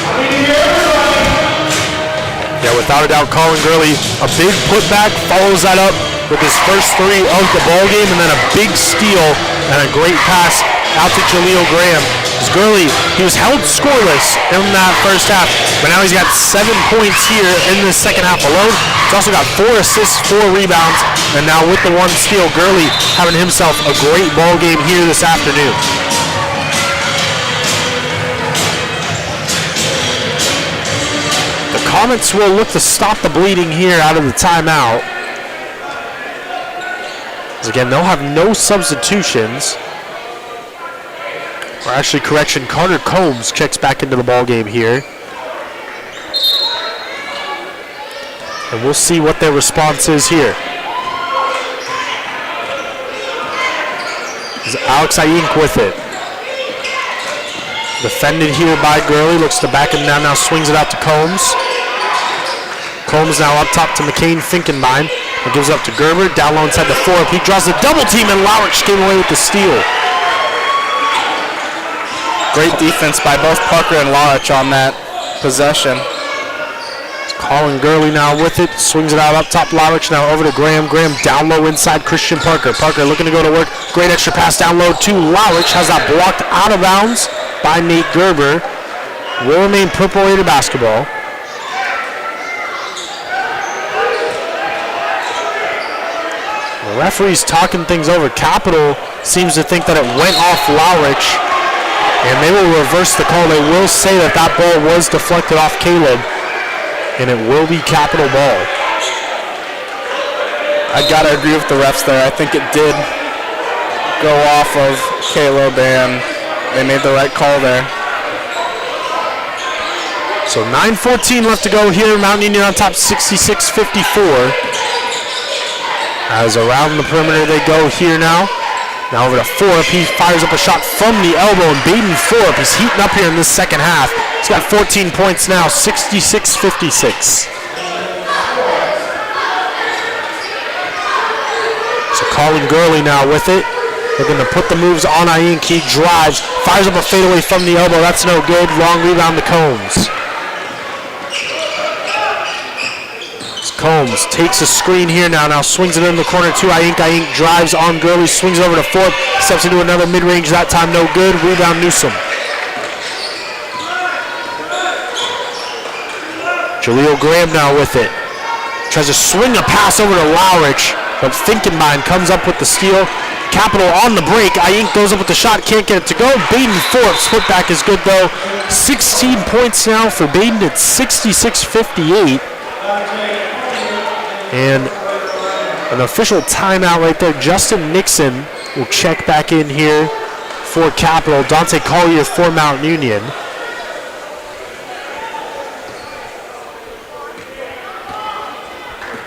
Yeah, without a doubt, Colin Gurley, a big putback, follows that up with his first three of the ball game, and then a big steal and a great pass out to Jaleel Graham. As Gurley, he was held scoreless in that first half, but now he's got 7 points here in the second half alone. He's also got 4 assists, 4 rebounds, and now with the one steal, Gurley having himself a great ball game here this afternoon. The Comets will look to stop the bleeding here out of the timeout. As again, they'll have no substitutions. Or actually, correction, Carter Combs checks back into the ball game here. And we'll see what their response is here. Is Alex Ayink with it. Defended here by Gurley, looks to back him down, now swings it out to Combs. Combs now up top to McCain Finkenbein. It gives up to Gerber, down low inside the 4. He draws a double team, and Lowrich came away with the steal. Great defense by both Parker and Lawrich on that possession. Colin Gurley now with it, swings it out up top. Lowrich now over to Graham. Graham down low inside Christian Parker. Parker looking to go to work. Great extra pass down low to Lowrich. Has that blocked out of bounds by Nate Gerber. Will remain Purple Raider basketball. The referee's talking things over. Capital seems to think that it went off Lowrich, and they will reverse the call. They will say that that ball was deflected off Caleb, and it will be Capital ball. I gotta agree with the refs there. I think it did go off of Caleb, and they made the right call there. So 9:14 left to go here. Mount Union on top, 66-54. As around the perimeter they go here now. Now over to Forup. He fires up a shot from the elbow, and Baden Forup is heating up here in this second half. He's got 14 points now, 66-56. So Colin Gurley now with it. Looking to put the moves on Ayink. He drives, fires up a fadeaway from the elbow. That's no good. Long rebound to Combs. Combs takes a screen here now swings it in the corner to Ayink. Ayink drives on Gurley, swings over to Forbes, steps into another mid-range, that time no good. Rebound Newsom. Jaleel Graham now with it. Tries to swing a pass over to Lowrich, but Finkenbein comes up with the steal. Capital on the break. Ayink goes up with the shot, can't get it to go. Baden Forbes, put back is good though. 16 points now for Baden at 66-58. And an official timeout right there. Justin Nixon will check back in here for Capital. Dante Collier for Mount Union.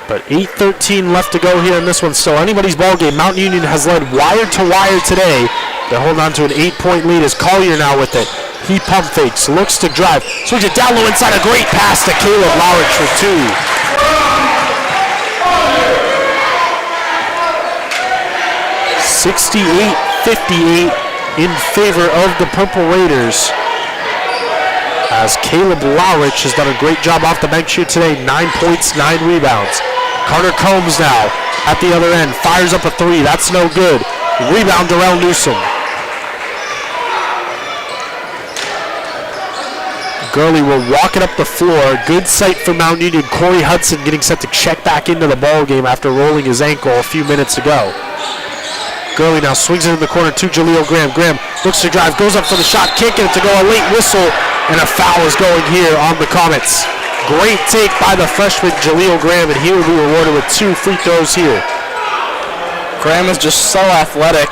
But 8:13 left to go here in this one. Still anybody's ball game. Mount Union has led wire to wire today. They're holding on to an 8-point lead as Collier now with it. He pump fakes, looks to drive, swings it down low inside. A great pass to Caleb Lowrich for two. 68-58 in favor of the Purple Raiders, as Caleb Lowrich has done a great job off the bench here today. 9 points, 9 rebounds. Carter Combs now at the other end, fires up a three, that's no good. Rebound Darrell Newsom. Gurley will walk it up the floor. Good sight for Mount Union. Corey Hudson getting set to check back into the ball game after rolling his ankle a few minutes ago. Gurley now swings it in the corner to Jaleel Graham. Graham looks to drive, goes up for the shot, can't get it to go. A late whistle, and a foul is going here on the Comets. Great take by the freshman Jaleel Graham, and he will be rewarded with 2 free throws here. Graham is just so athletic.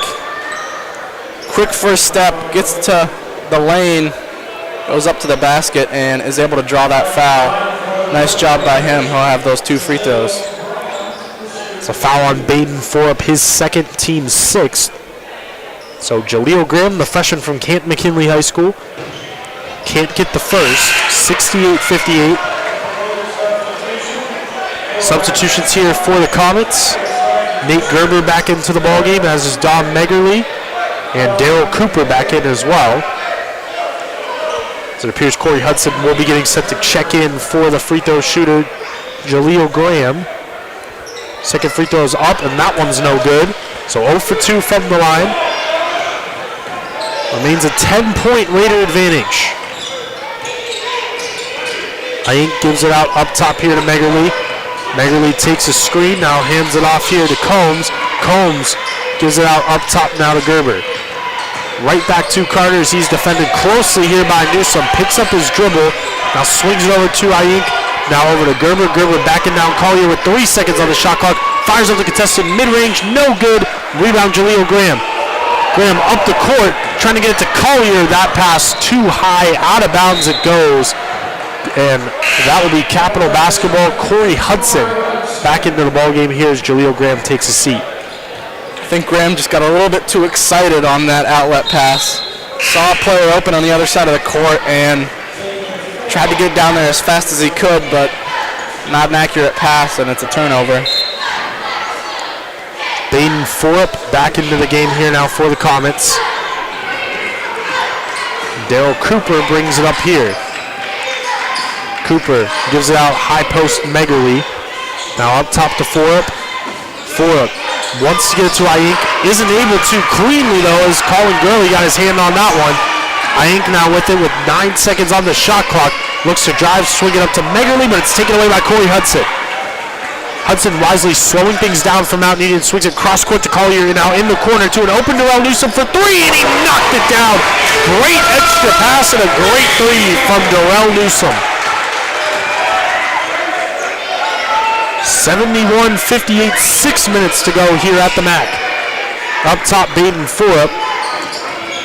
Quick first step, gets to the lane, goes up to the basket, and is able to draw that foul. Nice job by him. He'll have those 2 free throws. It's a foul on Baden Forup, his second, team 6th. So Jaleel Graham, the freshman from Canton McKinley High School, can't get the first. 68-58. Substitutions here for the Comets. Nate Gerber back into the ballgame, as is Dom Megerly, and Daryl Cooper back in as well. So it appears Corey Hudson will be getting set to check in for the free throw shooter, Jaleel Graham. Second free throw is up, and that one's no good. So 0 for 2 from the line. Remains a 10-point Raider advantage. Ayink gives it out up top here to Megerly. Megerly takes a screen, now hands it off here to Combs. Combs gives it out up top now to Gerber. Right back to Carter as he's defended closely here by Newsom. Picks up his dribble, now swings it over to Ayink. Now over to Gerber. Gerber backing down Collier with 3 seconds on the shot clock. Fires up the contested mid-range, no good. Rebound Jaleel Graham. Graham up the court, trying to get it to Collier. That pass too high, out of bounds it goes. And that will be Capital basketball. Corey Hudson back into the ballgame here as Jaleel Graham takes a seat. I think Graham just got a little bit too excited on that outlet pass. Saw a player open on the other side of the court and tried to get down there as fast as he could, but not an accurate pass, and it's a turnover. Baden Forup back into the game here now for the Comets. Daryl Cooper brings it up here. Cooper gives it out high post Megerly. Now up top to Forup. Forup wants to get it to Ayink. Isn't able to cleanly though, as Colin Gurley got his hand on that one. Ayink now with it with 9 seconds on the shot clock. Looks to drive, swing it up to Megerly, but it's taken away by Corey Hudson. Hudson wisely slowing things down for Mount Union. Swings it cross court to Collier, now in the corner to an open Darrell Newsom for 3, and he knocked it down. Great extra pass and a great 3 from Darrell Newsom. 71-58, 6 minutes to go here at the MAC. Up top, Baden Forup.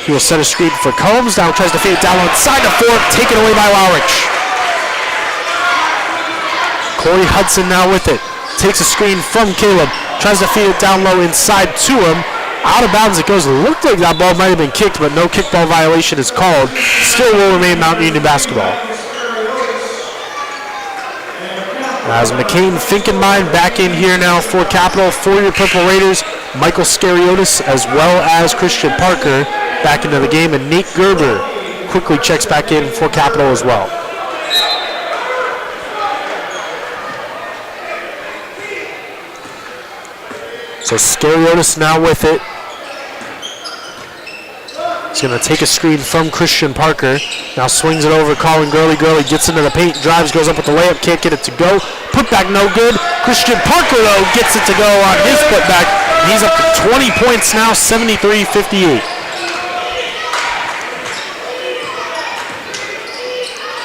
He will set a screen for Combs. Now tries to feed it down outside to Forup, taken away by Lowrich. Corey Hudson now with it. Takes a screen from Caleb. Tries to feed it down low inside to him. Out of bounds it goes. Looked like that ball might have been kicked, but no kickball violation is called. Still will remain Mount Union basketball. As McCain Finkenbein back in here now for Capital. For your Purple Raiders, Michael Scariotis as well as Christian Parker back into the game, and Nate Gerber quickly checks back in for Capital as well. So Scariotis now with it. He's going to take a screen from Christian Parker. Now swings it over Colin Gurley. Gurley gets into the paint, drives, goes up with the layup, can't get it to go. Putback no good. Christian Parker, though, gets it to go on his putback. He's up to 20 points now, 73-58.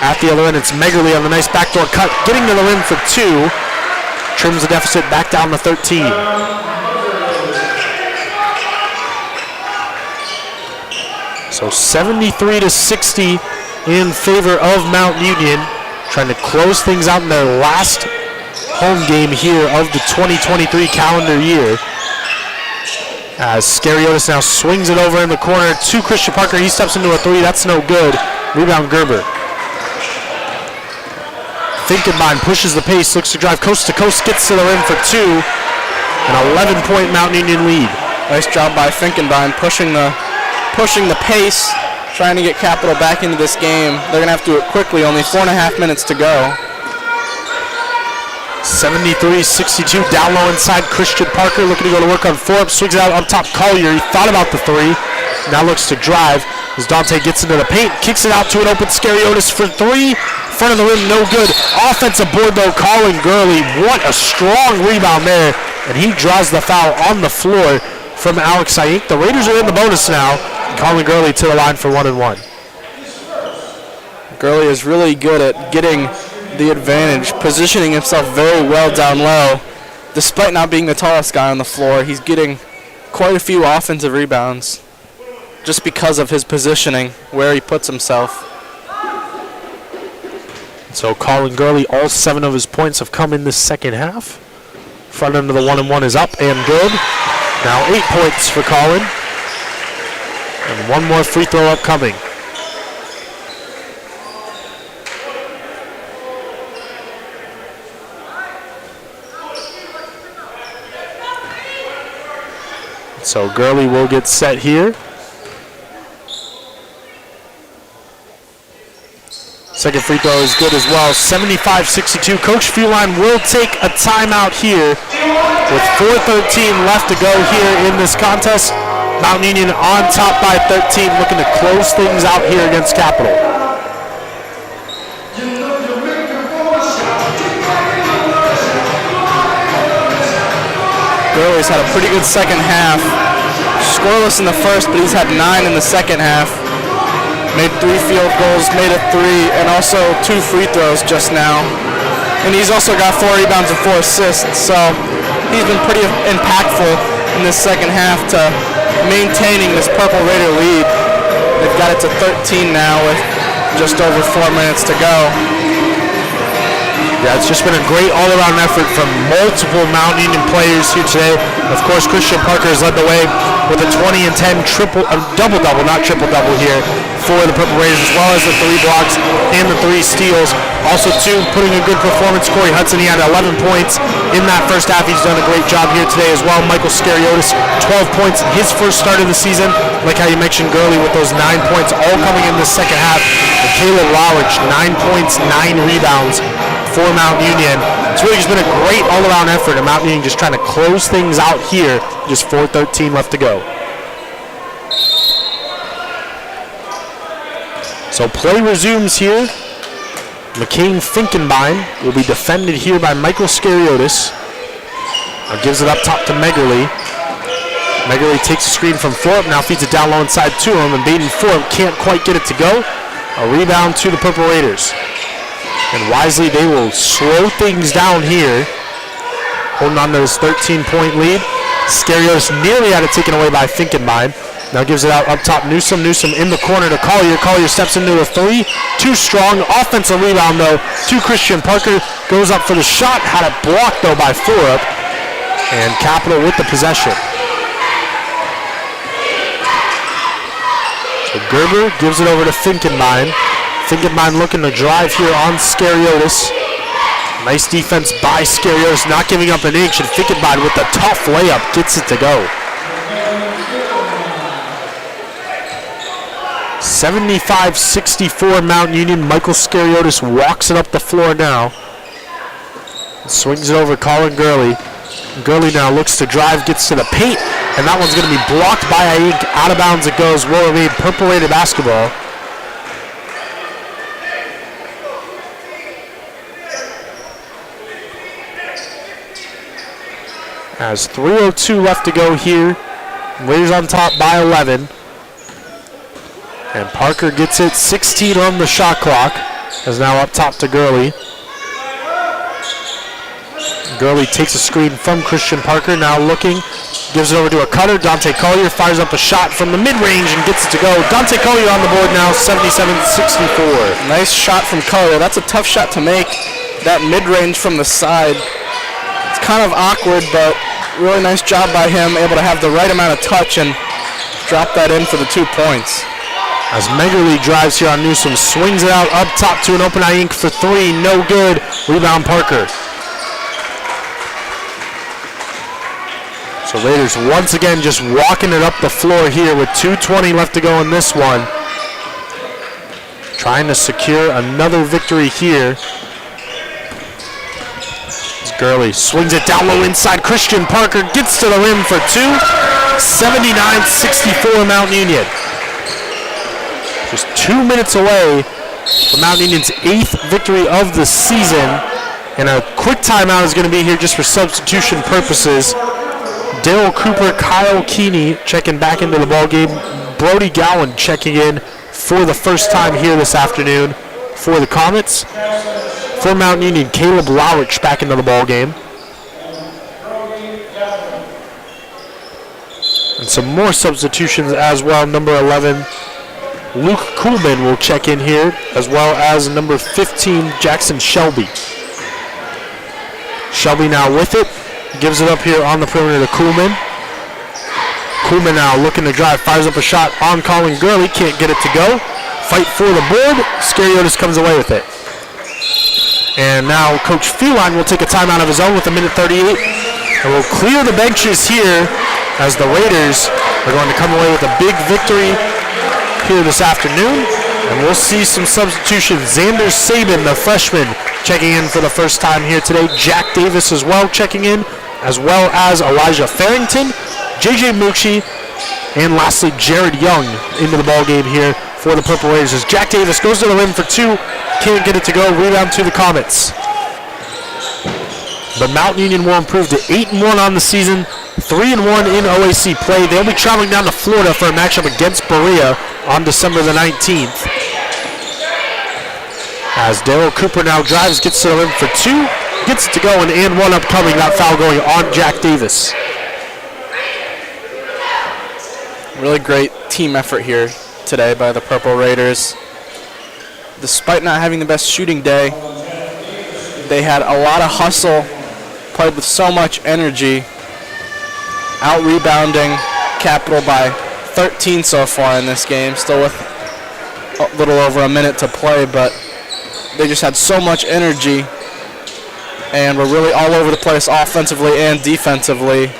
At the other end, it's Megerly on the nice backdoor cut, getting to the rim for 2. Trims the deficit back down to 13. So 73-60 in favor of Mount Union, trying to close things out in their last home game here of the 2023 calendar year. As Scariotis now swings it over in the corner to Christian Parker. He steps into a 3. That's no good. Rebound Gerber. Finkenbein pushes the pace, looks to drive coast to coast, gets to the rim for 2. An 11-point Mount Union lead. Nice job by Finkenbein pushing the pace, trying to get Capital back into this game. They're going to have to do it quickly, only 4.5 minutes to go. 73-62, down low inside Christian Parker, looking to go to work on 4-up, swings it out up top Collier. He thought about the 3, now looks to drive. As Dante gets into the paint, kicks it out to an open Scariotis for 3. Front of the rim, no good. Offensive board though, Colin Gurley. What a strong rebound there. And he draws the foul on the floor from Alex Saik. The Raiders are in the bonus now. Colin Gurley to the line for 1-1. Gurley is really good at getting the advantage, positioning himself very well down low. Despite not being the tallest guy on the floor, he's getting quite a few offensive rebounds just because of his positioning, where he puts himself. So Colin Gurley, all 7 of his points have come in this second half. Front end of the 1-1 is up and good. Now 8 points for Colin. And 1 more free throw upcoming. So Gurley will get set here. Second free throw is good as well. 75-62. Coach Fueline will take a timeout here with 4:13 left to go here in this contest. Mount Union on top by 13, looking to close things out here against Capital. Gurley's had a pretty good second half. Scoreless in the first, but he's had 9 in the second half. Made 3 field goals, made a 3, and also 2 free throws just now. And he's also got 4 rebounds and 4 assists, so he's been pretty impactful in this second half to maintaining this Purple Raider lead. They've got it to 13 now with just over 4 minutes to go. Yeah, it's just been a great all-around effort from multiple Mount Union players here today. Of course, Christian Parker has led the way with a 20 and 10 double-double, not triple-double here for the Purple Raiders, as well as the 3 blocks and the 3 steals. Also, too, putting a good performance, Corey Hudson, he had 11 points in that first half. He's done a great job here today as well. Michael Scariotis, 12 points in his first start of the season. Like how you mentioned Gurley with those 9 points all coming in the second half. And Caleb Lowridge, 9 points, 9 rebounds for Mount Union. It's really just been a great all-around effort, and Mount Union just trying to close things out here. Just 4:13 left to go. So play resumes here. McCain Finkenbein will be defended here by Michael Scariotis. Now gives it up top to Megerly. Megerly takes a screen from 4-up, now feeds it down low inside to him, and Baden 4-up can't quite get it to go. A rebound to the Purple Raiders. And wisely, they will slow things down here, holding on to this 13-point lead. Scariotis nearly had it taken away by Finkenbein. Now gives it out up top, Newsom in the corner to Collier. Collier steps into a 3, too strong. Offensive rebound, though, to Christian Parker. Goes up for the shot, had it blocked, though, by 4-up. And Capital with the possession. So Gerber gives it over to Finkenbein. Finkenbein looking to drive here on Scariotis. Nice defense by Scariotis, not giving up an inch, and Finkenbein with the tough layup gets it to go. 75-64 Mount Union. Michael Scariotis walks it up the floor now. Swings it over Colin Gurley. Gurley now looks to drive, gets to the paint, and that one's going to be blocked by Ayink. Out of bounds it goes. Will remain Purple Raider basketball. As 3:02 left to go here. Raiders on top by 11. And Parker gets it. 16 on the shot clock. Is now up top to Gurley. Gurley takes a screen from Christian Parker. Now looking. Gives it over to a cutter. Dante Collier fires up a shot from the mid-range and gets it to go. Dante Collier on the board now, 77-64. Nice shot from Collier. That's a tough shot to make. That mid-range from the side. It's kind of awkward, but really nice job by him. Able to have the right amount of touch and drop that in for the 2 points. As Megerly drives here on Newsom, swings it out up top to an open Ayink for 3. No good. Rebound Parker. So Raiders once again just walking it up the floor here with 2:20 left to go in this one. Trying to secure another victory here. As Gurley swings it down low inside. Christian Parker gets to the rim for 2. 79-64 Mount Union. Just 2 minutes away from Mount Union's 8th victory of the season. And a quick timeout is going to be here just for substitution purposes. Daryl Cooper, Kyle Keeney checking back into the ball game. Brody Gowan checking in for the first time here this afternoon for the Comets. For Mount Union, Caleb Lowrich back into the ball game. And some more substitutions as well. Number 11, Luke Kuhlman will check in here, as well as number 15, Jackson Shelby. Shelby now with it. Gives it up here on the perimeter to Kuhlman. Kuhlman now looking to drive, fires up a shot on Colin Gurley. Can't get it to go. Fight for the board. Scariotis comes away with it. And now Coach Feline will take a timeout of his own with 1:38. And we'll clear the benches here as the Raiders are going to come away with a big victory here this afternoon. And we'll see some substitutions. Xander Sabin, the freshman, checking in for the first time here today. Jack Davis as well checking in, as well as Elijah Farrington, J.J. Mucci, and lastly Jared Young into the ball game here for the Purple Raiders. As Jack Davis goes to the rim for 2, can't get it to go. Rebound to the Comets. But Mount Union will improve to 8-1 on the season, 3-1 in OAC play. They'll be traveling down to Florida for a matchup against Berea on December the 19th. As Daryl Cooper now drives, gets to the rim for 2, gets it to go, and one upcoming. That foul going on Jack Davis. Really great team effort here today by the Purple Raiders. Despite not having the best shooting day, they had a lot of hustle, played with so much energy, out-rebounding Capital by 13 so far in this game, still with a little over a minute to play, but they just had so much energy and were really all over the place offensively and defensively,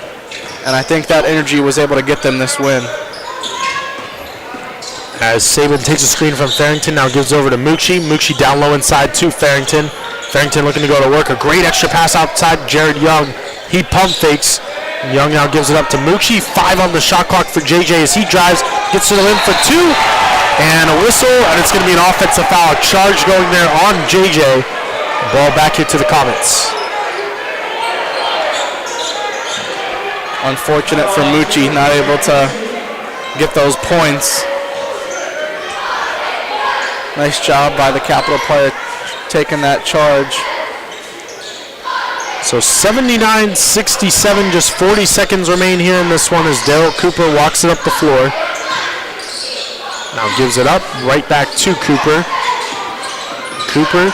and I think that energy was able to get them this win. As Sabin takes a screen from Farrington, now gives over to Mucci. Mucci down low inside to Farrington. Farrington looking to go to work. A great extra pass outside Jared Young. He pump fakes. Young now gives it up to Mucci. 5 on the shot clock for JJ as he drives. Gets to the rim for 2. And a whistle, and it's going to be an offensive foul. Charge going there on JJ. Ball back here to the Comets. Unfortunate for Mucci, not able to get those points. Nice job by the Capital player taking that charge. So 79-67, just 40 seconds remain here in this one as Daryl Cooper walks it up the floor. Now gives it up, right back to Cooper. Cooper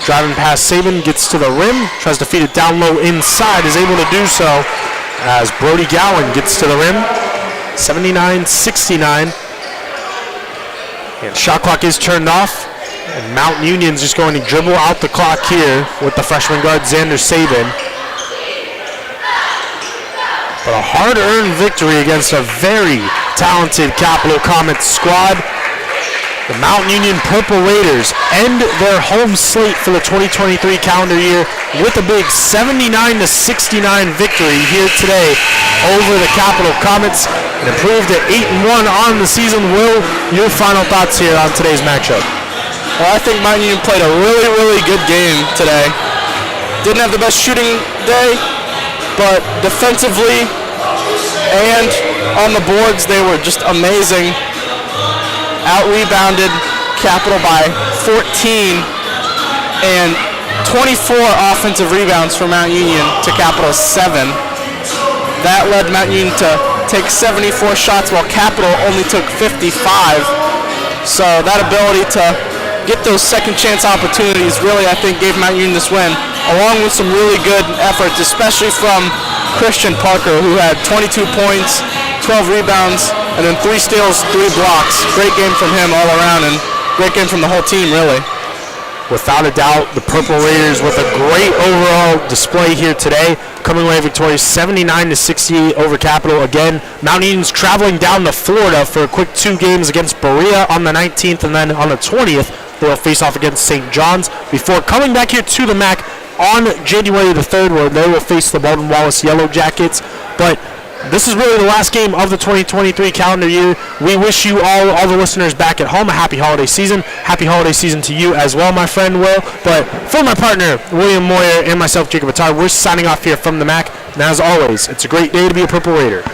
driving past Sabin, gets to the rim, tries to feed it down low inside, is able to do so as Brody Gowan gets to the rim. 79-69. And shot clock is turned off. And Mount Union's just going to dribble out the clock here with the freshman guard Xander Sabin. But a hard-earned victory against a very talented Capital Comets squad. The Mount Union Purple Raiders end their home slate for the 2023 calendar year with a big 79-69 victory here today over the Capital Comets and improved to 8-1 on the season. Will, your final thoughts here on today's matchup? Well, I think Mount Union played a really, really good game today. Didn't have the best shooting day, but defensively and on the boards, they were just amazing. Out-rebounded Capital by 14 and 24 offensive rebounds for Mount Union to Capital's 7. That led Mount Union to take 74 shots while Capital only took 55. So that ability to get those second chance opportunities really, I think, gave Mount Union this win, along with some really good efforts, especially from Christian Parker, who had 22 points, 12 rebounds, and then 3 steals, 3 blocks. Great game from him all around, and great game from the whole team, really. Without a doubt, the Purple Raiders with a great overall display here today, coming away victorious 79-68 over Capital. Again, Mount Union's traveling down to Florida for a quick 2 games against Berea on the 19th, and then on the 20th, they'll face off against St. John's before coming back here to the MAC on January the 3rd, where they will face the Baldwin Wallace Yellow Jackets. But this is really the last game of the 2023 calendar year. We wish you all the listeners back at home, a happy holiday season. Happy holiday season to you as well, my friend Will. But for my partner, William Moyer, and myself, Jacob Attar, we're signing off here from the MAC. And as always, it's a great day to be a Purple Raider.